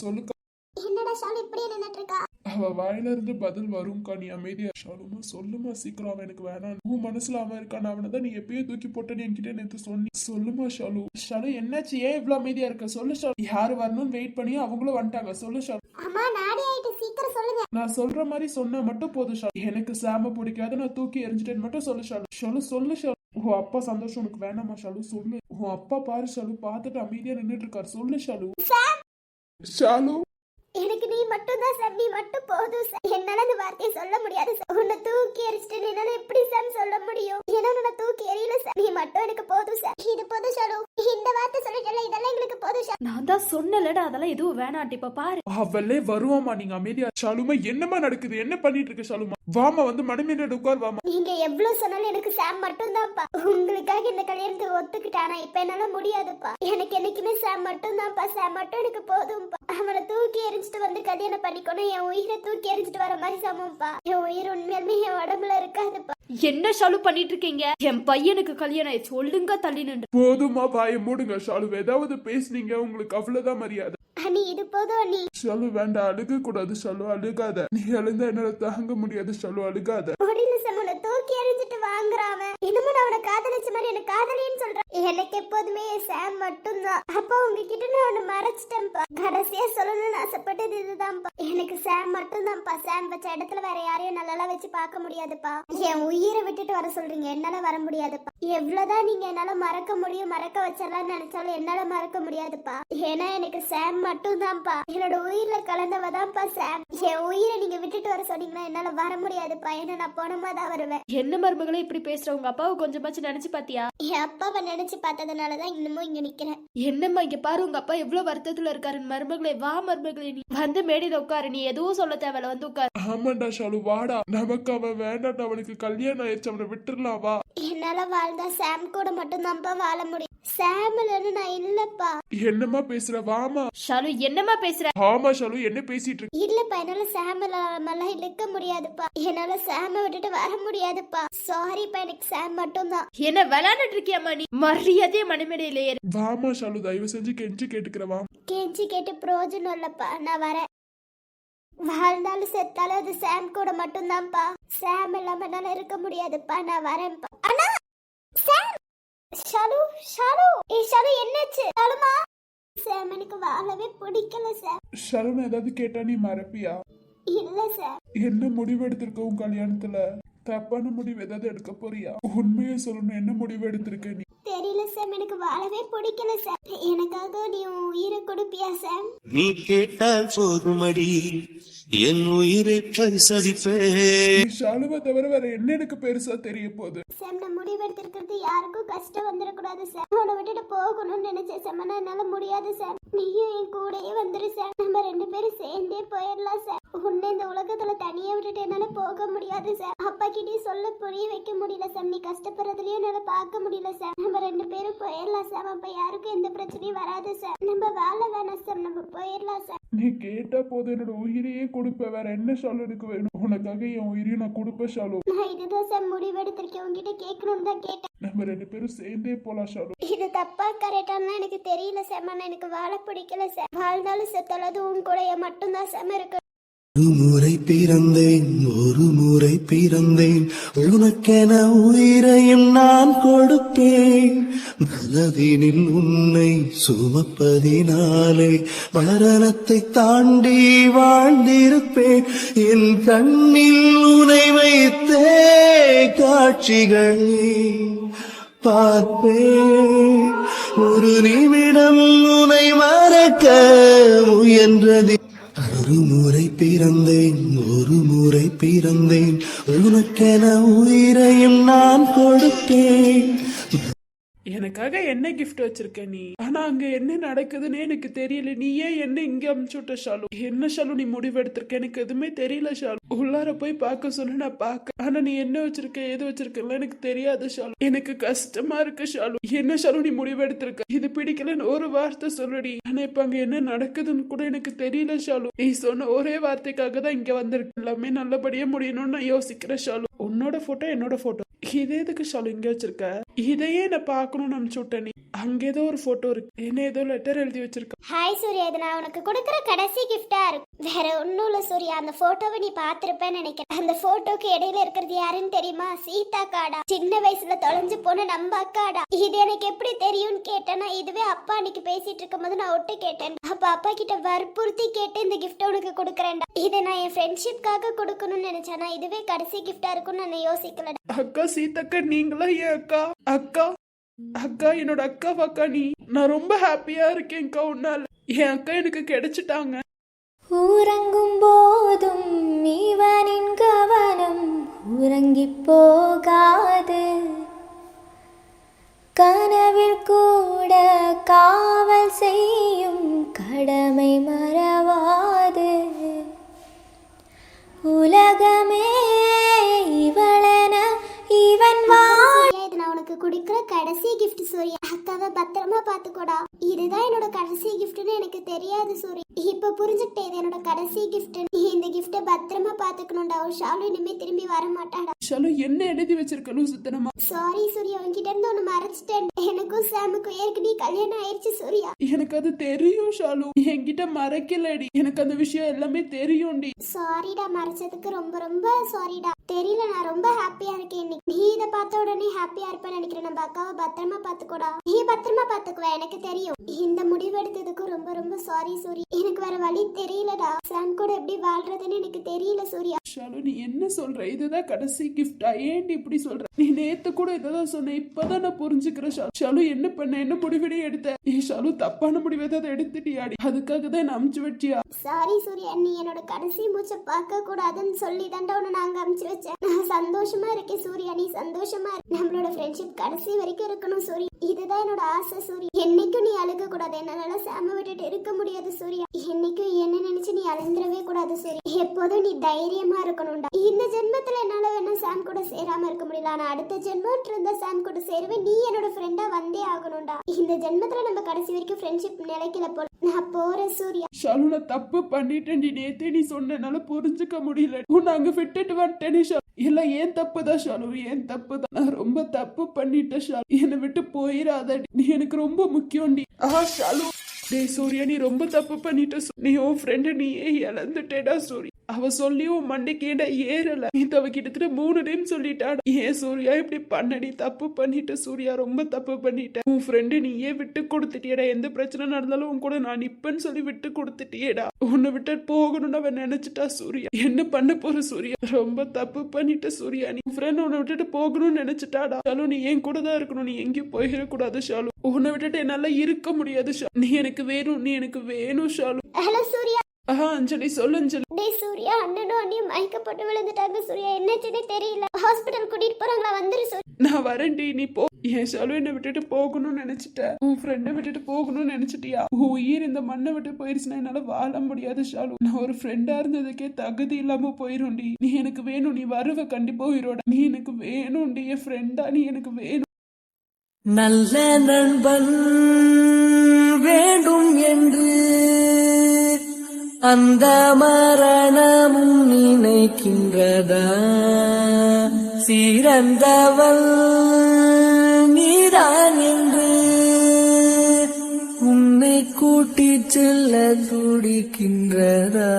சொல்லுக்கா. என்னடா ஷாலு இப்படியே நின்னுட்டு இருக்கா? அவ வாயில இருந்து பதில் வரும்க்கா, நீ அமைதியா. ஷாலுமா சொல்லுமா சீக்கிரம், அவன் எனக்கு வேணாம். உன் மனசுல அவன் இருக்கான், அவனை தான் நீ எப்பயோ தூக்கி போட்டேன்னு என்கிட்ட நேத்து சொன்னி. சொல்லுமா ஷாலு. ஷாலு என்னாச்சு, ஏன் இவ்வளவு அமைதியா இருக்க, சொல்லு ஷாலு. யாரு வரணும்னு வெயிட் பண்ணி அவங்களும் வந்துட்டாங்க, சொல்லு ஷாலு. அம்மா நாடி ஆயிட்டு, சீக்கிரம் சொல்லுங்க. நான் சொல்ற மாதிரி சொன்னா மட்டும் போதும் ஷாலு. எனக்கு சாம பிடிக்காத, நான் தூக்கி எரிஞ்சிட்டேன்னு மட்டும் சொல்லு ஷாலு. ஷாலு சொல்லு ஷாலு. உன் அப்பா சந்தோஷம் உனக்கு வேணாமா ஷாலு, சொல்லு. உன் அப்பா பாரு ஷாலு, பார்த்துட்டு அமைதியா நின்னுட்டு இருக்காரு, சொல்லு ஷாலு. ஷாலு எனக்கு நீ மட்டும் தான் சார், நீ மட்டும் போதும் சார். என்னால அந்த வார்த்தையை சொல்ல முடியாது சார். உன்னை தூக்கி எரிச்சிட்டு என்னால எப்படி சார் சொல்ல முடியும்? ஏன்னா உன்னை தூக்கி எரியல சார். நீ மட்டும் எனக்கு போதும் சார். இது போதும் ஷாலு, இந்த வார்த்தை சொல்லிட்டல, இதெல்லாம் எங்களுக்கு போதும் ஷாலு. நான் தான் சொன்னலடா, அதெல்லாம் எதுவும் வேணாம். இப்ப பாரு, அவளே வருவாமா, நீங்க அமைதியா. ஷாலுமா என்னமா நடக்குது, என்ன பண்ணிட்டு இருக்க ஷாலுமா? வாமா, வந்து மனமேல உட்கார் வாமா. நீங்க எவ்வளவு சொன்னாலும் எனக்கு சாம் மட்டும் தான்ப்பா. உங்களுக்காக இந்த கல்யாணத்தை ஒத்துக்கிட்டானா, இப்ப என்னால முடியாதுப்பா. எனக்கு என்னைக்குமே சாம் மட்டும் தான்ப்பா. சாம் மட்டும் எனக்கு போதும்பா. அவனை தூக்கி எரிஞ்சிட்டு வந்து கல்யாணம் பண்ணிக்கணும். என் உயிரை தூக்கி எரிஞ்சிட்டு வர மாதிரி சமம்ப்பா. என் உயிர் உண்மையாலுமே என் உடம்புல இருக்காதுப்பா. என்ன ஷாலு பண்ணிட்டு இருக்கீங்க? என் பையனுக்கு கல்யாணம் ஆயிடுச்சு, ஒழுங்கா தள்ளி நின்று. போதுமா, வாயை மூடுங்க ஷாலு. ஏதாவது பேசுனீங்க உங்களுக்கு அவ்வளவுதான் மரியாதை. அண்ணி இது போதும் அண்ணி. ஷாலு வேண்டாம், அழுக கூடாது ஷாலு, அழுகாத. நீ அழுந்தா என்னால தாங்க முடியாது ஷாலு, அழுகாத. முடியல சார், உன்னை தூக்கி எரிஞ்சிட்டு வாங்குறான். இன்னமும் நான் அவனை காதலிச்ச மாதிரி எனக்கு காதலின்னு சொல்றேன். எனக்கு எப்போதுமே சாம் மட்டும் தான். அப்பா உங்ககிட்ட நான் அவனை மறைச்சிட்டேன்ப்பா. கடைசியா சொல்லணும்னு ஆசைப்பட்டது இதுதான்ப்பா. எனக்கு சாம் மட்டும் தான்ப்பா. சாம் வச்ச இடத்துல வேற யாரையும் நல்லா வச்சு பார்க்க முடியாதுப்பா. என் உயிரை விட்டுட்டு வர சொல்றீங்க, என்னால வர முடியாதுப்பா. எவ்வளவுதான் நீங்க என்னால மறக்க முடியும், மறக்க வச்சிடலாம்னு நினைச்சாலும் என்னால மறக்க முடியாதுப்பா. ஏன்னா எனக்கு சாம் மட்டும் தான்ப்பா. என்னோட உயிர்ல கலந்தவதான்ப்பா சாம். என் உயிரை நீங்க விட்டுட்டு வர சொன்னீங்கன்னா என்னால வர முடியாதுப்பா. ஏன்னா நான் போனமா தான் வருவேன். என்ன மருமகளே இப்படி பேசுற? உங்க அப்பாவை கொஞ்சமாச்சும் நினைச்சு பாத்தியா? என் அப்பாவை நினைச்சு பார்த்ததுனாலதான் இன்னமும் இங்க நிக்கிறேன். என்னம்மா இங்க பாரு, உங்க அப்பா எவ்வளவு வருத்தத்துல இருக்காரு. மருமகளே வா மருமகளே, நீ வந்து மேடையில உட்காரு. நீ எதுவும் சொல்ல தேவையில்ல, வந்து உட்காரு. ஆமாண்டா ஷாலு, வாடா. நமக்கு அவன் வேண்டாம், அவனுக்கு கல்யாணம் ஆயிடுச்சு, அவனை விட்டுறலாம், வா. என்னால வாழ்ந்தா சாம் கூட மட்டும் தான்ப்பா வாழ முடியும். சாம் இல்லைன்னு நான் இல்லப்பா. என்னம்மா பேசுற, வாமா. ஷாலு என்னம்மா பேசுற? ஆமா ஷாலு, என்ன பேசிட்டு இருக்க? இல்லப்பா, என்னால சாம் இல்லாமலாம் இருக்க முடியாதுப்பா. என்னால சாம விட்டுட்டு வர முடியாதுப்பா. சாரிப்பா, எனக்கு சாம் மட்டும் தான். என்ன விளையாண்டுட்டு இருக்கியாமா நீ? மரியாதையே மணிமேடையில ஏறு. வாமா ஷாலு, தயவு செஞ்சு கெஞ்சி கேட்டுக்கிறவா. கெஞ்சி கேட்டு பிரயோஜனம் இல்லப்பா, நான் வரேன். வாழ்ந்தாலும் செத்தாலும் அது சாம் கூட மட்டும்தான்ப்பா. சாம் இல்லாம என்னால இருக்க முடியாதுப்பா, நான் வரேன்ப்பா. அண்ணா சாம். ஷாலு ஷாலு, ஷாலு என்னாச்சு? ஷாலுமா, சாம் எனக்கு வாழவே பிடிக்கல சார். ஷாலு, நான் ஏதாவது கேட்டா நீ மறப்பியா? இல்ல சார். என்ன முடிவு எடுத்திருக்க உன் கல்யாணத்துல? தப்பான முடிவு ஏதாவது எடுக்க போறியா? உண்மையை சொல்லணும், என்ன முடிவு எடுத்திருக்க நீ? தெரியல சார், எனக்கு வாழவே பிடிக்கல சார். எனக்காக நீ உன் உயிரை கொடுப்பியா சார்? நீ கேட்டால் போதுமடி என் உயிரை பரிசளிப்பே. ஷாலுவை தவிர வேற என்ன எனக்கு பெருசா தெரிய போகுது? சார், நான் முடிவு எடுத்திருக்கிறது யாருக்கும் கஷ்டம் வந்துடக்கூடாது சார். உன்னை விட்டுட்டு போகணும்னு நினைச்சேன் சார், ஆனா என்னால முடியாது சார். நீயும் என் கூடயே வந்துரு சார். நம்ம 2 பேரும் சேர்ந்தே போயிடலாம் சார். உன்னை இந்த உலகத்துல தனியா விட்டுட்டு என்னால போக முடியாது சார். அப்பா கிட்டயும் சொல்ல புரிய வைக்க முடியல சார். நீ கஷ்டப்படுறதுலயும் என்னால பார்க்க முடியல சார். நம்ம 2 பேரும் போயிடலாம் சார். அப்ப யாருக்கும் எந்த பிரச்சனையும் வராது சார். நம்ம வாழ வேணாம் சார், நம்ம போயிடலாம் சார். நீ கேட்டா போதும், என்னோட உயிரையே கொடுப்ப. வேற என்ன ஷாலு எனக்கு வேணும்? உனக்காக என் உயிரையும் நான் கொடுப்பேன் ஷாலு. நான் இதுதான் சார் முடிவெடுத்திருக்கேன். உங்ககிட்ட கேட்கணும்னு தான் கேட்டேன். நம்ம 2 பேரும் சேர்ந்தே போலாம் ஷாலு. இது தப்பா கரெக்டானா எனக்கு தெரியல சார். ஆனா எனக்கு வாழ பிடிக்கல சார். வாழ்ந்தாலும் செத்தாலும் உன் கூட மட்டும்தான் சார் இருக்கு. ஒரு முறை பிறந்தேன், ஒரு முறை பிறந்தேன், உனக்கென உயிரையும் நான் கொடுப்பேன். மனதினில் உன்னை சுமப்பதினாலே மரணத்தை தாண்டி வாழ்ந்திருப்பேன். என் கண்ணில் உனை வைத்தே காட்சிகளை பார்ப்பேன். ஒரு நிமிடம் உனை மறக்க முயன்றது. ஒரு முறை பிறந்தேன், ஒரு முறை பிறந்தேன், உனக்கென உயிரையும் நான் கொடுத்தேன். எனக்காக என்ன கிஃப்ட் வச்சிருக்க நீ? ஆனா அங்க என்ன நடக்குதுன்னு எனக்கு தெரியல. நீ ஏன் என்ன இங்க அமுச்சு விட்ட ஷாலு? என்ன ஷாலு நீ முடிவு எடுத்திருக்க? எனக்கு எதுவுமே தெரியல ஷாலு. உள்ளார போய் பார்க்க சொல்லு, நான் பார்க்க. ஆனா நீ என்ன வச்சிருக்க, ஏது வச்சிருக்கல எனக்கு தெரியாது ஷாலு. எனக்கு கஷ்டமா இருக்கு ஷாலு. என்ன ஷாலு நீ முடிவு எடுத்திருக்க? இது பிடிக்கலன்னு ஒரு வார்த்தை சொல்லுடி. ஆனா இப்ப அங்க என்ன நடக்குதுன்னு கூட எனக்கு தெரியல ஷாலு. நீ சொன்ன ஒரே வார்த்தைக்காக தான் இங்க வந்திருக்கு. எல்லாமே நல்லபடியா முடியணும்னு நான் யோசிக்கிறேன் ஷாலு. உன்னோட போட்டோ என்னோட போட்டோ இது எதுக்கு ஷாலு இங்க வச்சிருக்க? இதையே நான் பார்க்கணும்னு அனுப்பிச்சு விட்டேன். நீ அங்க ஏதோ ஒரு போட்டோ இருக்கு, என்ன ஏதோ லெட்டர் எழுதி வச்சிருக்க. ஹாய் சூர்யா, இது நான் உனக்கு கொடுக்குற கடைசி கிஃப்டா இருக்கும். வேற ஒன்னும் இல்ல சூர்யா. அந்த போட்டோவை நீ பாத்திருப்பேன்னு நினைக்கிறேன். அந்த போட்டோக்கு இடையில இருக்கிறது யாருன்னு தெரியுமா? சீதா காடா. சின்ன வயசுல தொலைஞ்சு போன நம்ம அக்காடா. இது எனக்கு எப்படி தெரியும்னு கேட்டேன்னா, இதுவே அப்பா அன்னைக்கு பேசிட்டு இருக்கும் போது நான் ஒட்டு கேட்டேன். அப்ப அப்பா கிட்ட வற்புறுத்தி கேட்டு இந்த கிஃப்ட் உனக்கு கொடுக்குறேன்டா. இதை நான் என் ஃப்ரெண்ட்ஷிப்காக கொடுக்கணும்னு நினைச்சேன். இதுவே கடைசி கிஃப்டா இருக்கும்னு நான் யோசிக்கல. அக்கா சீதக்கா, நீங்களா ஏன் அக்கா? அக்கா அக்கா என்னோட அக்கா அக்கா நீ. நான் ரொம்ப ஹாப்பியா இருக்கேன்க்கா உன்னால. என் அக்கா எனக்கு கிடைச்சிட்டாங்க. உறங்கும் போதும் இவனின் கவனம் உறங்கி போகாது. கனவில் கூட காவல் செய்யும் கடமை மறவாது. உலகமே இவளென இவன் இது நான் உனக்கு கொடுக்குற கடைசி கிஃப்ட் சூர்யா. அக்காவை பத்திரமா பாத்துக்கோடா. இதுதான் என்னோட கடைசி கிஃப்ட்னு எனக்கு தெரியாது சூர்யா. இப்ப புரிஞ்சுக்கிட்டே இது என்னோட கடைசி கிஃப்ட். நீ இந்த கிஃப்ட பத்திரமா பாத்துக்கணும்டா. ஒரு ஷாலு இனிமே திரும்பி வர மாட்டாடா. ஷாலு என்ன எழுதி வச்சிருக்க லூசுத்தனமா? சாரி சூர்யா, உன்கிட்ட இருந்து ஒண்ணு மறைச்சிட்டேன். எனக்கும் சாமுக்கும் ஏற்கனவே கல்யாணம் ஆயிடுச்சு சூர்யா. எனக்கு அது தெரியும் ஷாலு. என்கிட்ட மறைக்கலடி. எனக்கு அந்த விஷயம் எல்லாமே தெரியும்டி. சாரிடா, மறைச்சதுக்கு ரொம்ப ரொம்ப சாரிடா. தெரியல, நான் ரொம்ப ஹாப்பியா இருக்கேன் இன்னைக்கு. நீ இதை பார்த்த உடனே ஹாப்பியா இருப்பேன்னு நினைக்கிறேன். நம்ம அக்காவை பத்திரமா பாத்துக்கோடா. நீ பத்திரமா பாத்துக்குவ, எனக்கு தெரியும். இந்த முடிவு எடுத்ததுக்கு ரொம்ப ரொம்ப சாரி சூரி. எனக்கு வேற வழி தெரியலடா. சாம் கூட எப்படி வாழ்றதுன்னு எனக்கு தெரியல சூர்யா. ஷாலு நீ என்ன சொல்ற? இதுதான் கடைசி கிஃப்டா? ஏன்டி இப்படி சொல்ற? நீ நேத்து கூட இததான் சொன்ன, இப்பதான் நான் புரிஞ்சுக்கிறேன் ஷாலு. ஷாலு என்ன பண்ண? என்ன முடிவெடி எடுத்த? ஷாலு தப்பான முடிவு ஏதாவது எடுத்துட்டியாடி? அதுக்காக தான் என்ன அமுச்சு வச்சியா? சாரி சூர்யா, நீ என்னோட கடைசி மூச்சை பார்க்க கூடாதுன்னு சொல்லி தாண்டா உன்னை நாங்க அமுச்சு வச்சேன். நான் சந்தோஷமா இருக்கேன் சூர்யா, நீ சந்தோஷமா இரு. நம்மளோட ஃப்ரெண்ட்ஷிப் கடைசி வரைக்கும் இருக்கணும் சூர்யா, இதுதான் என்னோட ஆசை சூர்யா. என்னைக்கும் நீ அழுக கூடாது, என்னால சாம விட்டுட்டு இருக்க முடியாது சூர்யா. என்னைக்கும் என்ன நினைச்சு நீ அழுந்துடவே கூடாது சூர்யா. எப்போதும் நீ தைரியமா இருக்கணும்டா. இந்த ஜென்மத்துல என்னால வேணா சாம் கூட சேராம இருக்க முடியல, ஆனா அடுத்த ஜென்மம் இருந்தா சாம் கூட சேருவேன். நீ என்னோட ஃப்ரெண்டா வந்தே ஆகணும்டா. இந்த ஜென்மத்துல நம்ம கடைசி வரைக்கும் ஃப்ரெண்ட்ஷிப் நிலைக்கல போல. நான் போறேன் சூர்யா. ஷாலு நான் தப்பு பண்ணிட்டேன். நேத்தே நீ சொன்னனால புரிஞ்சுக்க முடியல. உன்னை அங்க விட்டுட்டு வந்துட்டேனே ஷாலு. இல்ல ஏன் தப்புதான் ஷாலு, ஏன் தப்புதான். நான் ரொம்ப தப்பு பண்ணிட்டேன் ஷாலு. என்னை விட்டு போயிடாத, நீ எனக்கு ரொம்ப முக்கியம்டி. ஷாலு டேய் சூர்யா, நீ ரொம்ப தப்பு பண்ணிட்ட. நீ உன் ஃப்ரெண்டு நீயே இழந்துட்டேடா சூர்யா. அவ சொல்லியும் மண்டைக்கு ஏண்டா ஏறல. நீ அவ கிட்டத்தட்ட 3 டைம் சொல்லிட்டாடா. ஏன் சூர்யா இப்படி பண்ணடி? தப்பு பண்ணிட்ட சூர்யா, ரொம்ப தப்பு பண்ணிட்ட. உன் ஃப்ரெண்டு நீயே விட்டு கொடுத்துட்டியடா. எந்த பிரச்சனை நடந்தாலும் உன் கூட நான் நிப்பேன்னு சொல்லி விட்டு கொடுத்துட்டியேடா. உன்னை விட்டு போகணும்னு அவன் நினைச்சிட்டா சூர்யா. என்ன பண்ண போற சூர்யா? ரொம்ப தப்பு பண்ணிட்ட சூர்யா. நீ ஃப்ரெண்ட் உன்னை விட்டுட்டு போகணும்னு நினைச்சிட்டாடா. ஷாலு நீ என் கூட தான் இருக்கணும், நீ எங்கேயும் போயிடக்கூடாது ஷாலு. உன்னை விட்டுட்டு என்னால இருக்க முடியாது ஷாலு. நீ எனக்கு வேணும், நீ எனக்கு வேணும் ஷாலு. ஹலோ சூர்யா. அஞ்சலி சொல்லு அஞ்சலி. டேய் சூர்யா, அண்ணனும் அண்ணியும் மயக்கப்பட்டு விழுந்துட்டாங்க சூர்யா. என்னாச்சுன்னே தெரியல, ஹாஸ்பிட்டல் கூட்டிட்டு போறாங்களா? வந்துரு சூர்யா. நான் வரேன்டி, நீ போ. என் ஷாலு என்னை விட்டுட்டு போகணும்னு நினைச்சிட்ட. உன் ஃப்ரெண்டை விட்டுட்டு போகணும்னு நினைச்சிட்டியா? உன் உயிர் இந்த மண்ணை விட்டு போயிருச்சுன்னா என்னால வாழ முடியாது ஷாலு. நான் ஒரு ஃப்ரெண்டா இருந்ததுக்கே தகுதி இல்லாம போயிரும்டி. நீ எனக்கு வேணும், நீ வருவ கண்டிப்பா உயிரோட. நீ எனக்கு வேணும்டி, என் ஃப்ரெண்டா நீ எனக்கு வேணும். நல்ல நண்பன் வேண்டும் என்று அந்த மரணமும் நினைக்கின்றதா? சிறந்தவள் நீதான் என்று உன்னை கூட்டிச் செல்ல துடிக்கின்றதா?